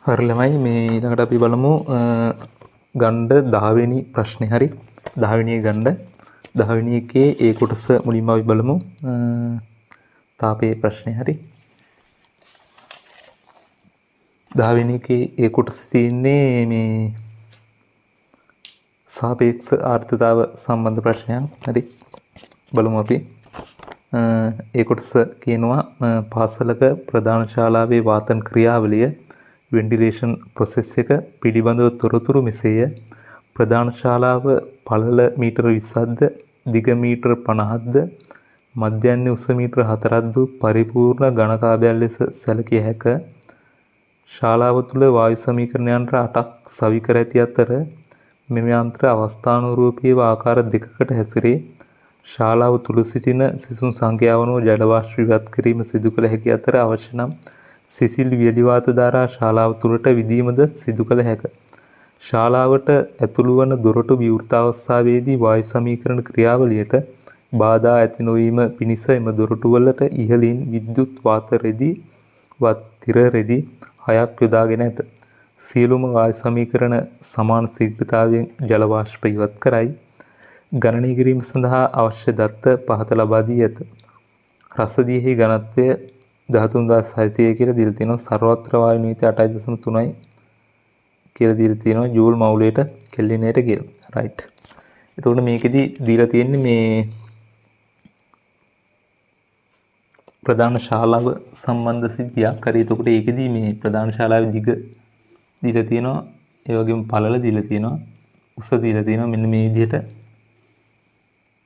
හරි ළමයි මේ ඊළඟට අපි බලමු ගණ්ඩ 10 වෙනි ප්‍රශ්නේ. හරි 10 වෙනි ගණ්ඩ 10 වෙනි එකේ ඒ කොටස මුලින්ම අපි බලමු. තාපේ ප්‍රශ්නේ. හරි 10 වෙනි එකේ ඒ කොටස තියෙන්නේ මේ සාපේක්ෂ ආර්ථිකතාව සම්බන්ධ ප්‍රශ්නයක්. හරි බලමු අපි. ඒ කොටස කියනවා පාසලක ප්‍රධාන ශාලාවේ වාතන ක්‍රියාවලිය වෙන්ටිලේෂන් ප්‍රොසෙස් එක පිළිබඳව තොරතුරු මෙසේය. ප්‍රධාන ශාලාව පළල මීටර 20ක්ද දිග මීටර 50ක්ද මධ්‍යන්නේ උස මීටර 4ක්ද පරිපූර්ණ ඝනකාභයක් ලෙස සැලකිය හැක. ශාලාව තුළ වායු සමීකරණයන්ට 8ක් සවි කර ඇති අතර මෙම යන්ත්‍ර අවස්ථානුරූපීව ආකාර දෙකකට හැසිරේ. ශාලාව තුළ සිටින සිසුන් සංඛ්‍යාවනුව ජල වාෂ්ප ඉවත් කිරීම සිදු කළ හැකි අතර අවශ්‍ය නම් සිසිල් වියලි වාත ධාරා ශාලාව තුළට විදීමද සිදු කළ හැක. ශාලාවට ඇතුළු වන දොරටු විවෘත අවස්ථාවේදී වායු සමීකරණ ක්‍රියාවලියට බාධා ඇති නොවීම පිණිස එම දොරටුවලට ඉහළින් විද්‍යුත් වාත රෙදි වත් තිර රෙදි 6ක් යොදාගෙන ඇත. සියලුම වායු සමීකරණ සමාන ශීඝ්‍රතාවයෙන් ජල වාෂ්ප ඉවත් කරයි. ගණනය කිරීම සඳහා අවශ්‍ය දත්ත පහත ලබා දී ඇත. රසදියෙහි ඝනත්වය 13600 කියලා දීලා තියෙනවා. සර්වත්‍ර වායු නීති 8.3යි කියලා දීලා තියෙනවා ජූල් මවුලයට කෙල්විනයට කියලා. රයිට්. එතකොට මේකෙදි දීලා තියෙන්නේ මේ ප්‍රධාන ශාලාව සම්බන්ධ සිද්ධියක්. හරි. එතකොට ඒකෙදි මේ ප්‍රධාන ශාලාවේ දිග දීලා තියෙනවා. ඒ වගේම පළල දීලා තියෙනවා. උස දීලා තියෙනවා. මෙන්න මේ විදිහට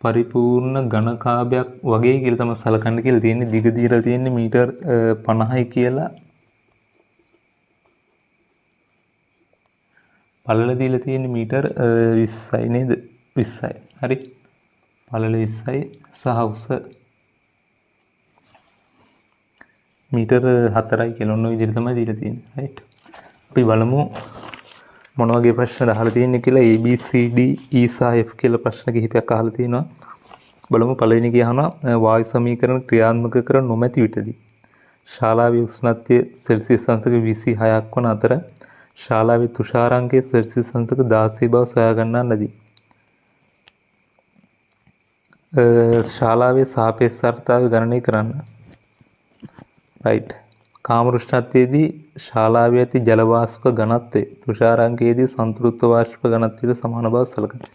පරිපූර්ණ ඝනකාභයක් වගේ කියලා තමයි සලකන්න කියලා තියෙන්නේ. දිග දීලා තියෙන්නේ මීටර් 50යි කියලා. පළල දීලා තියෙන්නේ මීටර් 20යි නේද? 20යි. හරි. පළල 20යි සහ උස මීටර් 4යි කියලා ඔන්න ඔය විදිහට තමයි දීලා තියෙන්නේ. රයිට්. අපි බලමු මොන වගේ ප්‍රශ්නද අහලා තියෙන්නේ කියලා. A B C D E සහ F කියලා ප්‍රශ්න කිහිපයක් අහලා තියෙනවා. බලමු පළවෙනි එක අහනවා වායු සමීකරණ ක්‍රියාත්මක කර නොමැති විටදී ශාලාවේ උෂ්ණත්වය සෙල්සියස් අංශක 26ක් වන අතර ශාලාවේ තුෂාරාංකය සෙල්සියස් අංශක 16 බව සොයා ගන්නා ලදී. ශාලාවේ සාපේක්ෂ ආර්ද්‍රතාවය ගණනය කරන්න. රයිට්. කාමර උෂ්ණත්වයේදී ශාලාවේ ඇති ජල වාෂ්ප ඝනත්වය තුෂාරාංකයේදී සන්තුලිත වාෂ්ප ඝනත්වයට සමාන බව සැලකනවා.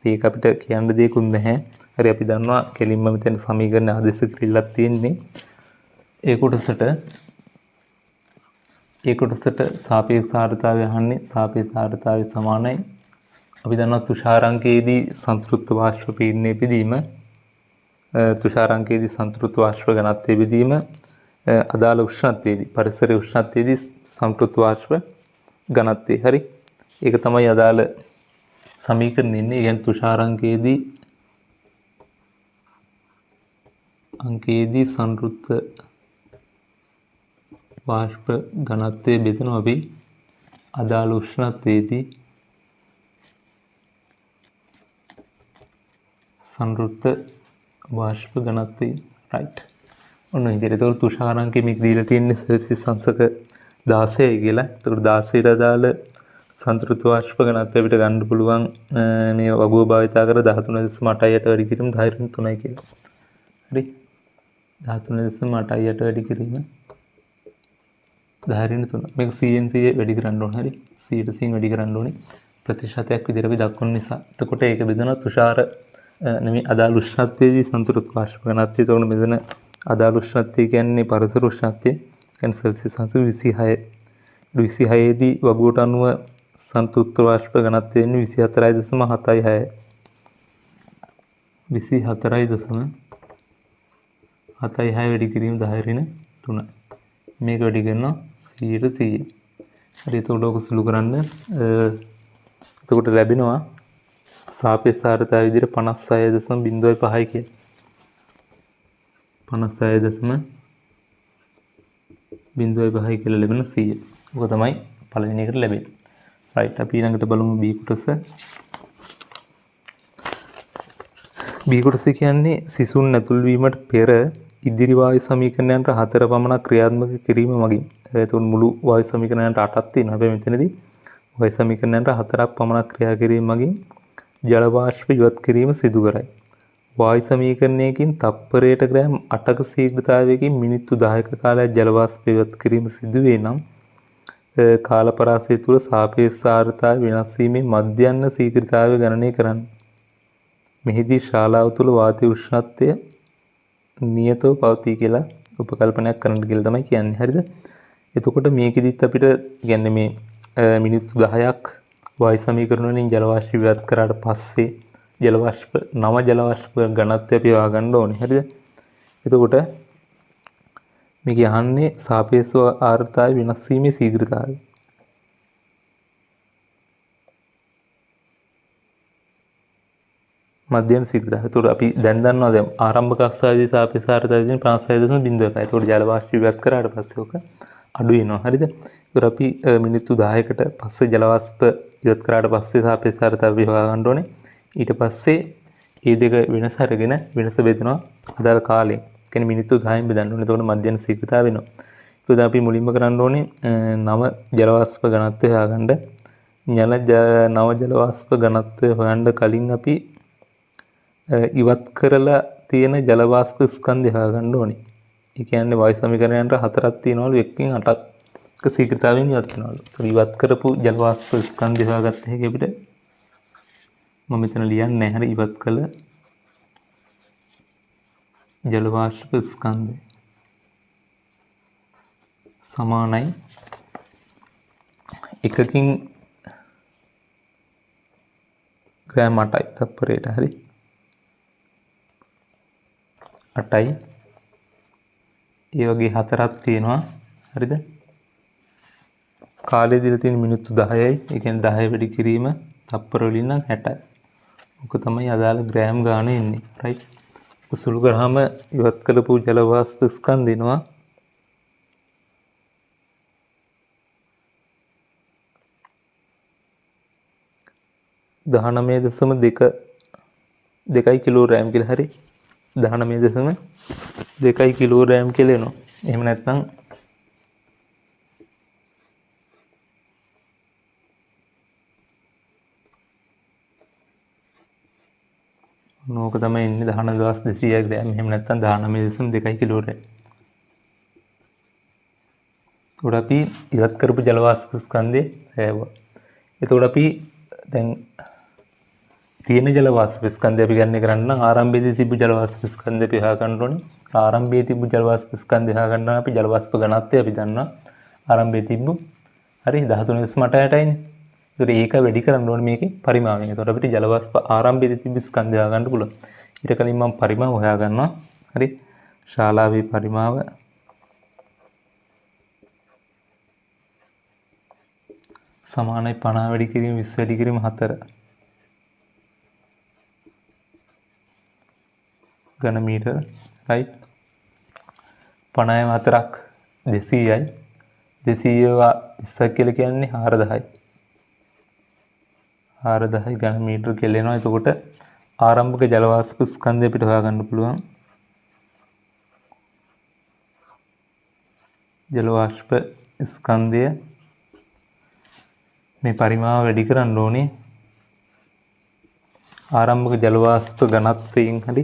ඒක අපිට කියන්න දෙයක්වත් නැහැ. හරි අපි දන්නවා කෙලින්ම මෙතන සමීකරණ ආදේශ ක්‍රියාවක් තියෙන්නේ. ඒ කොටසට සාපේක්ෂ ආර්ද්‍රතාවය අහන්නේ. සාපේක්ෂ ආර්ද්‍රතාවය සමානයි. අපි දන්නවා තුෂාරාංකයේදී සන්තුලිත වාෂ්ප පීඩනය පිදීම තුෂාරාංකයේදී සන්තුලිත වාෂ්ප ඝනත්වය පිදීම අදාළ උෂ්ණත්වයේදී පරිසරයේ උෂ්ණත්වයේදී සම්ප්‍රයුක්ත වාෂ්ප ඝනත්වය. හරි. ඒක තමයි අදාළ සමීකරණය ඉන්නේ. يعني තුෂාරාංකයේදී සංතෘප්ත වාෂ්ප ඝනත්වය බෙදනවා අපි අදාළ උෂ්ණත්වයේදී සංතෘප්ත වාෂ්ප ඝනත්වය. රයිට්. ඔන්න ඉතින් ඒතකොට තුෂාරාංකය මේක දීලා තියෙන්නේ සෙල්සියස් අංශක 16යි කියලා. ඒතකොට 16ට අදාළ සංතෘප්ත වාෂ්ප ඝනත්වය අපිට ගන්න පුළුවන් මේ වගුව භාවිතා කර 13.8ට වැඩි කිරීම 10.3යි කියලා. හරි. 13.8ට වැඩි කිරීම 10.3. මේක 100න් 100 වැඩි කරන්න ඕනේ. හරි. 100ට 100 වැඩි කරන්න ඕනේ. ප්‍රතිශතයක් විදිහට අපි දක්වන නිසා. එතකොට ඒක බෙදනවා තුෂාර නෙමෙයි අදාළ උෂ්ණත්වයේදී සංතෘප්ත වාෂ්ප ඝනත්වය. එතකොට මෙතන අදාළ උෂ්ණත්වය කියන්නේ පරිසර උෂ්ණත්වය. කියන්නේ සෙල්සියස් අංශක 26. 26දී වගුවට අනුව සංතෘප්ත වාෂ්ප ඝනත්වය වෙන්නේ 24.76. 24.76 වැඩි කිරීම 10.3. මේක වැඩි කරනවා 100ට 100. හරි. එතකොට ඔක සුළු කරන්න. එතකොට ලැබෙනවා සාපේක්ෂ ආර්ද්‍රතාවය විදිහට 56.05යි කියලා. 56.05යි කියලා ලැබෙන 100. ඔක තමයි පළවෙනි එකට ලැබෙන්නේ. රයිට්. අපි ඊළඟට බලමු B කොටස. B කොටස කියන්නේ සිසුන් ඇතුල් වීමට පෙර ඉදිරි වායු සමීකරණයන්ට 4 පමණක් ක්‍රියාත්මක කිරීම මගින් එතකොට මුළු වායු සමීකරණයන්ට 8ක් තියෙනවා. හැබැයි මෙතනදී වායු සමීකරණයන්ට 4ක් පමණක් ක්‍රියා කිරීම මගින් ජල වාෂ්ප ඉවත් කිරීම සිදු කරයි. වායු සමීකරණයකින් තප්පරයට ග්‍රෑම් 8ක ශීඝ්‍රතාවයකින් මිනිත්තු 10ක කාලයක් ජල වාෂ්ප ඉවත් කිරීම සිදු වේ නම් කාල පරාසය තුළ සාපේක්ෂ ආර්ද්‍රතාවය වෙනස් වීමේ මධ්‍යස්ථ ශීඝ්‍රතාවය ගණනය කරන්න. මෙහිදී ශාලාව තුළ වාතයේ උෂ්ණත්වය නියතව පවතී කියලා උපකල්පනයක් කරන්න කියලා තමයි කියන්නේ. හරිද? එතකොට මේකෙදිත් අපිට කියන්නේ මේ මිනිත්තු 10ක් වායු සමීකරණ වලින් ජල වාෂ්ප ඉවත් කරාට පස්සේ ජල වාෂ්ප ඝනත්වය අපි හොයාගන්න ඕනේ. හරිද? එතකොට මේක යහන්නේ සාපේක්ෂ ආර්ද්‍රතාවය වෙනස් වීමේ ශීඝ්‍රතාවය. මධ්‍යම ශීඝ්‍රතාවය. එතකොට අපි දැන් දන්නවා දැන් ආරම්භක අවස්ථාවේදී සාපේක්ෂ ආර්ද්‍රතාවය 56.01. එතකොට ජල වාෂ්ප ඉවත් කරාට පස්සේ ඔක අඩු වෙනවා. හරිද? එතකොට අපි මිනිත්තු 10කට පස්සේ ජල වාෂ්ප ඉවත් කරාට පස්සේ සාපේක්ෂ ආර්ද්‍රතාවය හොයාගන්න ඕනේ. ඊට පස්සේ මේ දෙක වෙනස අරගෙන වෙනස බෙදනවා අදාළ කාලයෙන්. කියන්නේ මිනිත්තු 10න් බෙදන්න ඕනේ. එතකොට මධ්‍යම ශීඝ්‍රතාවය වෙනවා. එතකොට අපි මුලින්ම කරන්න ඕනේ නව ජල වාෂ්ප ඝනත්වය හොයාගන්න. නව ජල වාෂ්ප ඝනත්වය හොයන්න කලින් අපි ඉවත් කරලා තියෙන ජල වාෂ්ප ස්කන්ධය හොයාගන්න ඕනේ. ඒ කියන්නේ වායු සමීකරණයන්ට 4ක් තියෙනවලු එකකින් 8ක ශීඝ්‍රතාවයෙන් ඉවත් වෙනවලු. ඒක ඉවත් කරපු ජල වාෂ්ප ස්කන්ධය හොයාගත්ත හැකි අපිට මම මෙතන ලියන්නේ නැහැ. හරි ඉවත් කළ ජල වාෂ්ප ස්කන්ධය සමානයි එකකින් ග්‍රෑම් 8යි තප්පරයට. හරි 8යි. ඒ වගේ 4ක් තියෙනවා. හරිද? කාලය දීලා තියෙන මිනිත්තු 10යි. ඒ කියන්නේ 10 වැඩි කිරීම තප්පර වලින් නම් 60යි. ඔක තමයි අදාළ ග්‍රෑම් ගාන එන්නේ. රයිට්. සුළු කරාම ඉවත් කරපු ජල වාෂ්ප ස්කන්ධ එනවා 19.2 කිලෝග්‍රෑම් කියලා. හරි 19.2 කිලෝග්‍රෑම් කියලා එනවා. එහෙම නැත්නම් නෝක තමයි එන්නේ 19,200 ග්‍රෑම්. එහෙම නැත්නම් 19.2 කිලෝග්‍රෑම්. උඩ අපි ඉවත් කරපු ජල වාෂ්ප ස්කන්ධය හැවුවා. එතකොට අපි දැන් තියෙන ජල වාෂ්ප ස්කන්ධය අපි ගණනය කරන්න නම් ආරම්භයේදී තිබු ජල වාෂ්ප ස්කන්ධය අපි හොයාගන්න ඕනේ. ආරම්භයේ තිබු ජල වාෂ්ප ස්කන්ධය හොයාගන්න අපි ජල වාෂ්ප ඝනත්වය අපි දන්නවා. ආරම්භයේ තිබු හරි 13.8යිනේ. ඒතකොට ඒක වැඩි කරන්න ඕනේ මේකේ පරිමාණය. ඒතකොට අපිට ජල වාෂ්ප ආරම්භයේදී තිබු ස්කන්ධය හොයාගන්න පුළුවන්. ඊට කලින් මම පරිමාව හොයාගන්නවා. හරි ශාලාවේ පරිමාව සමානයි 50 වැඩි කිරීම 20 වැඩි කිරීම 4 ඝන මීටර. රයිට් 50ම 4ක් 200යි. 200 20ක් කියලා කියන්නේ 4000යි. 4000 ඝන මීටර කියලා එනවා. එතකොට ආරම්භක ජල වාෂ්ප ස්කන්ධය අපිට හොයාගන්න පුළුවන්. ජල වාෂ්ප ස්කන්ධය මේ පරිමාව වැඩි කරන්න ඕනේ ආරම්භක ජල වාෂ්ප ඝනත්වයෙන්. හරි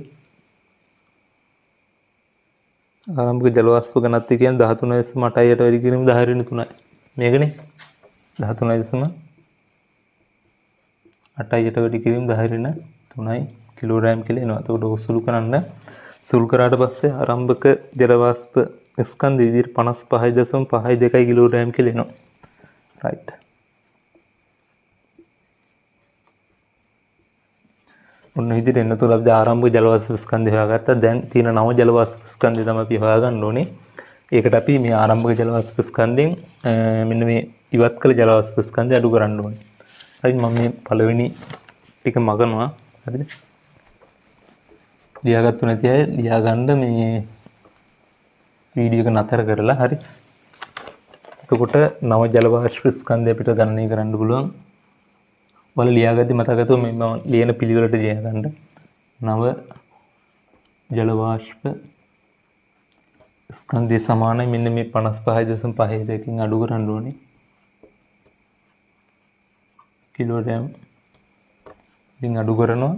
ආරම්භක ජල වාෂ්ප ඝනත්වය කියන්නේ 13.8ට වැඩි කිරීම 10/3යි. මේකනේ 13.8ට වැඩි කිරීම 10/3 කිලෝග්‍රෑම් කියලා එනවා. එතකොට ඔක සුළු කරන්න. සුළු කරාට පස්සේ ආරම්භක ජල වාෂ්ප ස්කන්ධ විදිහට 55.52 කිලෝග්‍රෑම් කියලා එනවා. රයිට් ඔන්න විදිහට එන්නතොල අපි ආරම්භක ජල වාෂ්ප ස්කන්ධය හොයාගත්තා. දැන් තියෙන නව ජල වාෂ්ප ස්කන්ධය තමයි අපි හොයාගන්න ඕනේ. ඒකට අපි මේ ආරම්භක ජල වාෂ්ප ස්කන්ධයෙන් මෙන්න මේ ඉවත් කළ ජල වාෂ්ප ස්කන්ධය අඩු කරන්න ඕනේ. හරි මම මේ පළවෙනි ටික මගනවා. හරිද? ලියාගත්තු නැති අය ලියාගන්න මේ වීඩියෝ එක නතර කරලා. හරි එතකොට නව ජල වාෂ්ප ස්කන්ධය අපිට ගණනය කරන්න පුළුවන්. වල ලියාගද්දි මතකතුව මම ලියන පිළිවෙලට ලියාගන්න. නව ජල වාෂ්ප ස්කන්ධය සමානයි. මෙන්න මේ 55.52කින් අඩු කරන්න ඕනේ. කිලෝග්‍රෑම් වලින් අඩු කරනවා.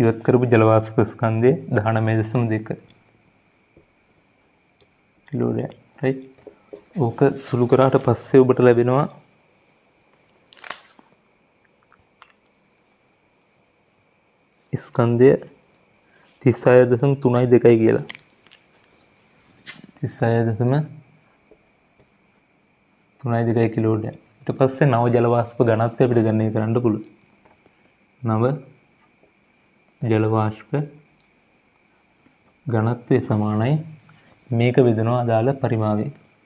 ඉවත් කරපු ජල වාෂ්ප ස්කන්ධය 19.2 කිලෝග්‍රෑම්. right. ඕක සුළු කරාට පස්සේ ඔබට ලැබෙනවා ස්කන්ධය 36.32 කියලා. 36.32 කිලෝග්‍රෑම්. ඊට පස්සේ නව ජල වාෂ්ප ඝනත්වය අපිට ගණනය කරන්න පුළුවන්. නව ජල වාෂ්ප ඝනත්වය සමානයි මේක බෙදනවා අදාළ පරිමාවය.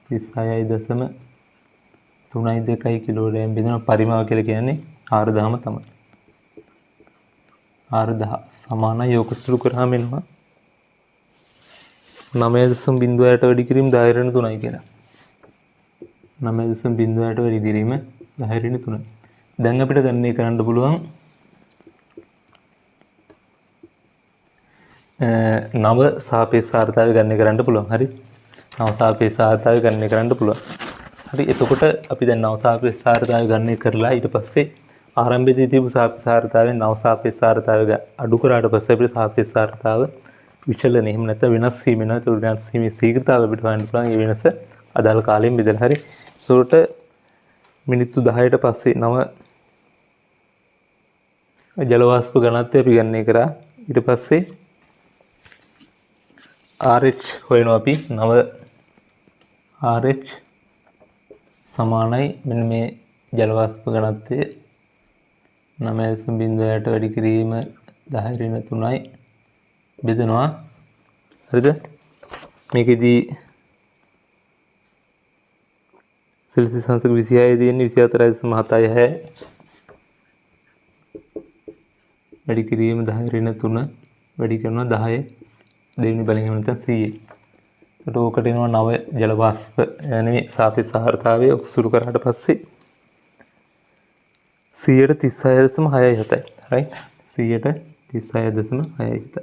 36.32 කිලෝග්‍රෑම් බෙදනවා පරිමාව කියලා කියන්නේ 4000ම තමයි. 4000 සමානයි යෝක සුළු කරාම එනවා 9.08 වැඩි කිරීම 10^3 කියලා. 9.08 වැඩි කිරීම 10^3. දැන් අපිට ගණනය කරන්න පුළුවන් නව සාපේක්ෂාර්ථතාවය ගණනය කරන්න පුළුවන්. හරි. නව සාපේක්ෂාර්ථතාවය ගණනය කරන්න පුළුවන්. හරි. එතකොට අපි දැන් නව සාපේක්ෂාර්ථතාවය ගණනය කරලා ඊට පස්සේ ආරම්භයේදී තිබු සාපේක්ෂාර්ථතාවයෙන් නව සාපේක්ෂාර්ථතාවය අඩු කරාට පස්සේ අපිට සාපේක්ෂාර්ථතාව විචලන එහෙම නැත්නම් වෙනස් වීම වෙනවා. ඒක වෙනස් වීමේ ශීඝ්‍රතාවය අපිට හොයන්න පුළුවන්. ඒ වෙනස අදාළ කාලයෙන් බෙදලා. හරි. ඒකට මිනිත්තු 10ට පස්සේ නව ජල වාෂ්ප ඝනත්වය අපි ගණනය කරා. ඊට පස්සේ RH හොයනවා අපි. නව RH සමානයි මෙන්න මේ ජල වාෂ්ප ඝනත්වය 9.08 වැඩි කිරීම 10^3 බෙදනවා. හරිද? මේකෙදී සෙල්සියස් අංශක 26 තියෙන්නේ 24.76 වැඩි කිරීම 10^3 වැඩි කරනවා 10 දෙවෙනි බලයෙන් එහෙම නැත්නම් 100. ඒකට ඕකට එනවා නව ජල වාෂ්ප නෙමෙයි සාපේක්ෂාර්ථතාවය සුළු කරාට පස්සේ 136.67. right. 136.67.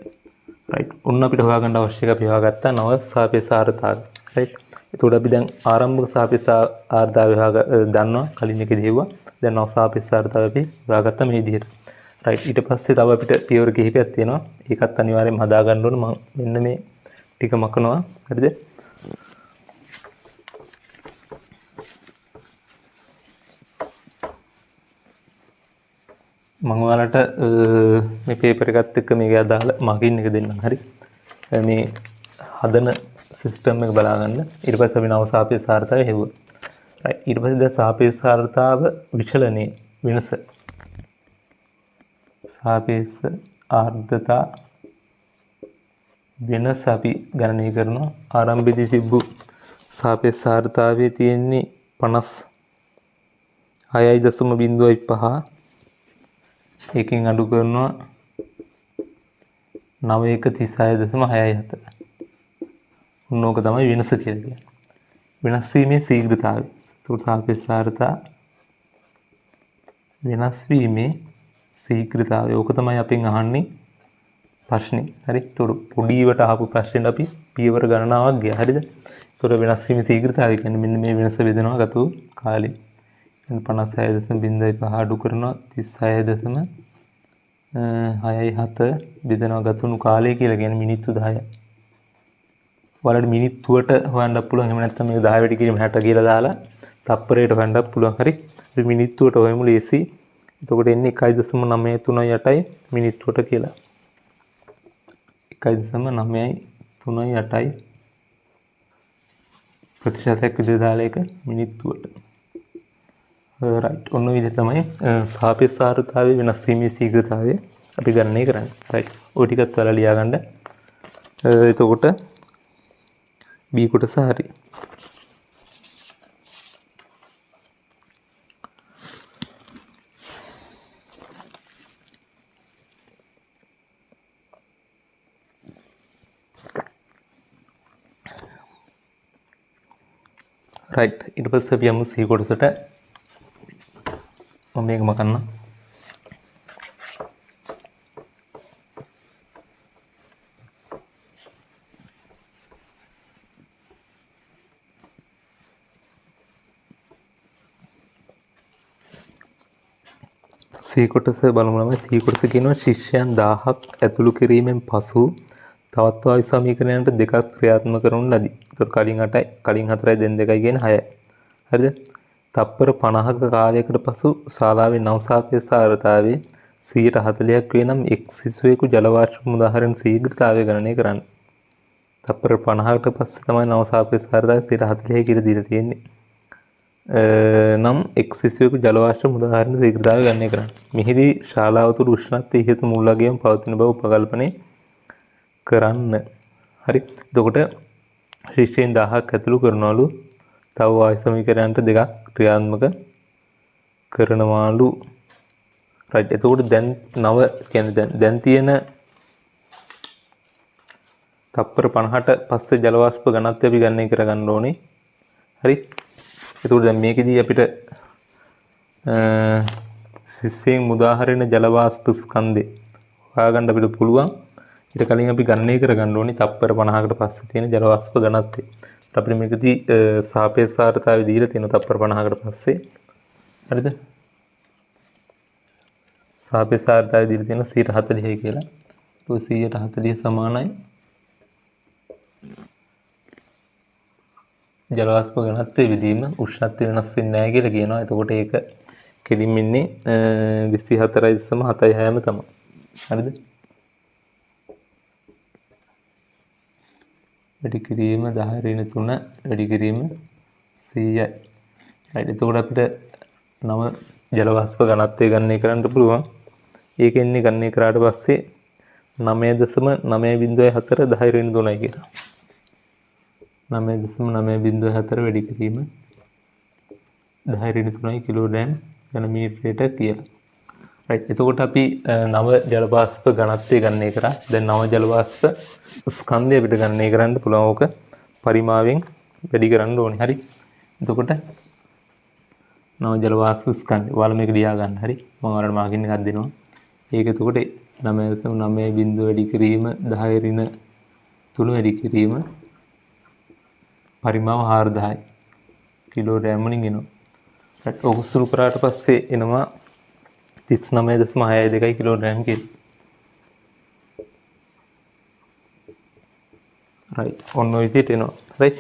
right. ඔන්න අපිට හොයාගන්න අවශ්‍ය එක අපි හොයාගත්තා නව සාපේක්ෂාර්ථතාවය. right. එතකොට අපි දැන් ආරම්භක සාපේක්ෂාර්ථතාවය දන්නවා කලින් එකේ දෙවුවා. දැන් නව සාපේක්ෂාර්ථතාවය අපි හොයාගත්තා මේ විදිහට. right. ඊට පස්සේ තව අපිට පියවර කිහිපයක් තියෙනවා. ඒකත් අනිවාර්යයෙන්ම හදා ගන්න ඕන. මම මෙන්න මේ ටික මකනවා. හරිද? මම ඔයාලට මේ පේපර් එකත් එක්ක මේක අදාළ මාකින් එක දෙන්නම්. හරි. මේ හදන සිස්ටම් එක බලා ගන්න. ඊට පස්සේ අපි නව සාපේක්ෂාර්ථතාවය හෙව්වා. right. ඊට පස්සේ දැන් සාපේක්ෂාර්ථතාව විචලනයේ වෙනස සාපේක්ෂ ආර්ද්‍රතා වෙනස අපි ගණනය කරනවා. ආරම්භයේදී තිබ්බු සාපේක්ෂාර්ථතාවයේ තියෙන්නේ 56.05 එකකින් අඩු කරනවා 9136.67. ඕක තමයි වෙනස කියලා කියන්නේ. වෙනස් වීමේ ශීඝ්‍රතාවය. ඒක සාපේක්ෂාර්ථතා වෙනස් වීමේ ශීඝ්‍රතාවය. ඕක තමයි අපෙන් අහන්නේ ප්‍රශ්නේ. හරි. ඒතකොට පොඩිවට අහපු ප්‍රශ්නෙට අපි පියවර ගණනාවක් ගියා. හරිද? ඒතකොට වෙනස් වීමේ ශීඝ්‍රතාවය කියන්නේ මෙන්න මේ වෙනස බෙදනවා ගතු කාලේ. 56.05 අඩු කරනවා 36.67 බෙදනවා ගතුණු කාලය කියලා කියන්නේ මිනිත්තු 10යි. ඔයාලට මිනිත්තුවට හොයන්න පුළුවන්. එහෙම නැත්නම් මේක 10 වැඩි කිරීම 60 කියලා දාලා තප්පරයට හොයන්නත් පුළුවන්. හරි. අපි මිනිත්තුවට හොයමු ලේසි. එතකොට එන්නේ 1.938යි මිනිත්තුවට කියලා. 1.938යි ප්‍රතිශතයක් විදිහට දාලා එක මිනිත්තුවට. right. ඔන්න විදිහ තමයි සාපේක්ෂාර්ථතාවයේ වෙනස් වීමේ ශීඝ්‍රතාවය අපි ගණනය කරන්නේ. right. ඔය ටිකත් ඔයාලා ලියා ගන්න. එතකොට B කොටස හරි. right. ඊට පස්සේ අපි යමු C කොටසට. මම මේක මකන්න. C කොටස බලමු ළමයි. C කොටස කියනවා ශිෂ්‍යයන් 1000ක් ඇතුළු කිරීමෙන් පසු තවත් වායු සමීකරණයන්ට දෙකක් ක්‍රියාත්මක කරනු ලදී. ඒතකොට කලින් 8යි කලින් 4යි දැන් 2යි කියන්නේ 6යි. හරිද? තප්පර 50ක කාලයකට පසු ශාලාවේ නව සාපේක්ෂ ආර්ද්‍රතාවයේ 40%ක් වේ නම් එක් සිසුවෙකු ජල වාෂ්ප මුදාහරින ශීඝ්‍රතාවය ගණනය කරන්න. තප්පර 50කට පස්සේ තමයි නව සාපේක්ෂ ආර්ද්‍රතාවය 40% කියලා දීලා තියෙන්නේ. නම් එක් සිසුවෙකු ජල වාෂ්ප මුදාහරින ශීඝ්‍රතාවය ගණනය කරන්න. මෙහිදී ශාලාව තුළ උෂ්ණත්වය ඉහත මුල් අගයම පවතින බව උපකල්පනය කරන්න. හරි. එතකොට ශිෂ්‍යයන් 1000ක් ඇතුළු කරනවලු. තව වායු සමීකරණයන්ට දෙකක් ක්‍රියාත්මක කරනවලු. රයිට්. එතකොට දැන් නව කියන්නේ දැන් තියෙන තප්පර 50ට පස්සේ ජල වාෂ්ප ඝනත්වය අපි ගණනය කරගන්න ඕනේ. හරි. එතකොට දැන් මේකෙදී අපිට ශිෂ්‍යයන් මුදාහරින ජල වාෂ්ප ස්කන්ධය හොයාගන්න අපිට පුළුවන්. ඊට කලින් අපි ගණනය කරගන්න ඕනේ තප්පර 50කට පස්සේ තියෙන ජල වාෂ්ප ඝනත්වය. අපිට මේකදී සාපේක්ෂ ආර්ද්‍රතාවය දීලා තියෙන තප්පර 50කට පස්සේ. හරිද? සාපේක්ෂ ආර්ද්‍රතාවය දීලා තියෙන 40%යි කියලා. ඒ 140 සමානයි ජල වාෂ්ප ඝනත්වයේ විදීම උෂ්ණත්වය වෙනස් වෙන්නේ නැහැ කියලා කියනවා. එතකොට ඒක කෙලින්ම ඉන්නේ 24.76ම තමයි. හරිද? වැඩි කිරීම 10 වැඩි කිරීම 100යි. right. එතකොට අපිට නව ජල වාෂ්ප ඝනත්වය ගණනය කරන්න පුළුවන්. ඒකෙන්නේ ගණනය කරාට පස්සේ 9.904 10 කියලා. 9.904 වැඩි කිරීම 10 කිලෝග්‍රෑම් ඝන මීටරයට කියලා. right. එතකොට අපි නව ජල වාෂ්ප ඝනත්වය ගණනය කරා. දැන් නව ජල වාෂ්ප ස්කන්ධය අපිට ගණනය කරන්න පුළුවන්. ඕක පරිමාවෙන් වැඩි කරන්න ඕනේ. හරි. එතකොට නව ජල වාෂ්ප ස්කන්ධය ඔයාලා මේක ලියා ගන්න. හරි. මම ඔයාලට මාකින් එකක් දෙනවා. ඒක එතකොට 9.9 වැඩි කිරීම 10 වැඩි කිරීම පරිමාව 4000යි කිලෝග්‍රෑම් වලින් එනවා. right. ඔක සුළු කරාට පස්සේ එනවා 39.62 කිලෝග්‍රෑම් කියලා. right. ඔන්න ඔය විදිහට එනවා. right.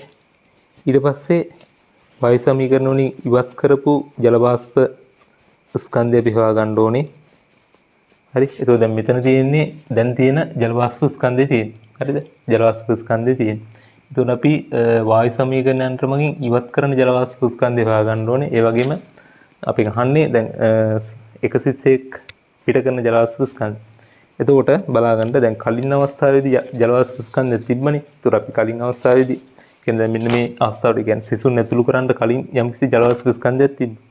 ඊට පස්සේ වායු සමීකරණ වලින් ඉවත් කරපු ජල වාෂ්ප ස්කන්ධය අපි හොයාගන්න ඕනේ. හරි. එතකොට දැන් මෙතන තියෙන්නේ දැන් තියෙන ජල වාෂ්ප ස්කන්ධය තියෙන්නේ. හරිද? ජල වාෂ්ප ස්කන්ධය තියෙන්නේ. එතකොට අපි වායු සමීකරණයන්ට මගින් ඉවත් කරන ජල වාෂ්ප ස්කන්ධය හොයාගන්න ඕනේ. ඒ වගේම අපි අහන්නේ දැන් එක සිස්සෙක් පිට කරන ජල වාෂ්ප ස්කන්ධය. එතකොට බලාගන්න දැන් කලින් අවස්ථාවේදී ජල වාෂ්ප ස්කන්ධය තිබ්බනේ. ඒතර අපි කලින් අවස්ථාවේදී කියන්නේ දැන් මෙන්න මේ අවස්ථාවට කියන්නේ සිසුන් ඇතුළු කරන්න කලින් යම්කිසි ජල වාෂ්ප ස්කන්ධයක් තිබ්බා.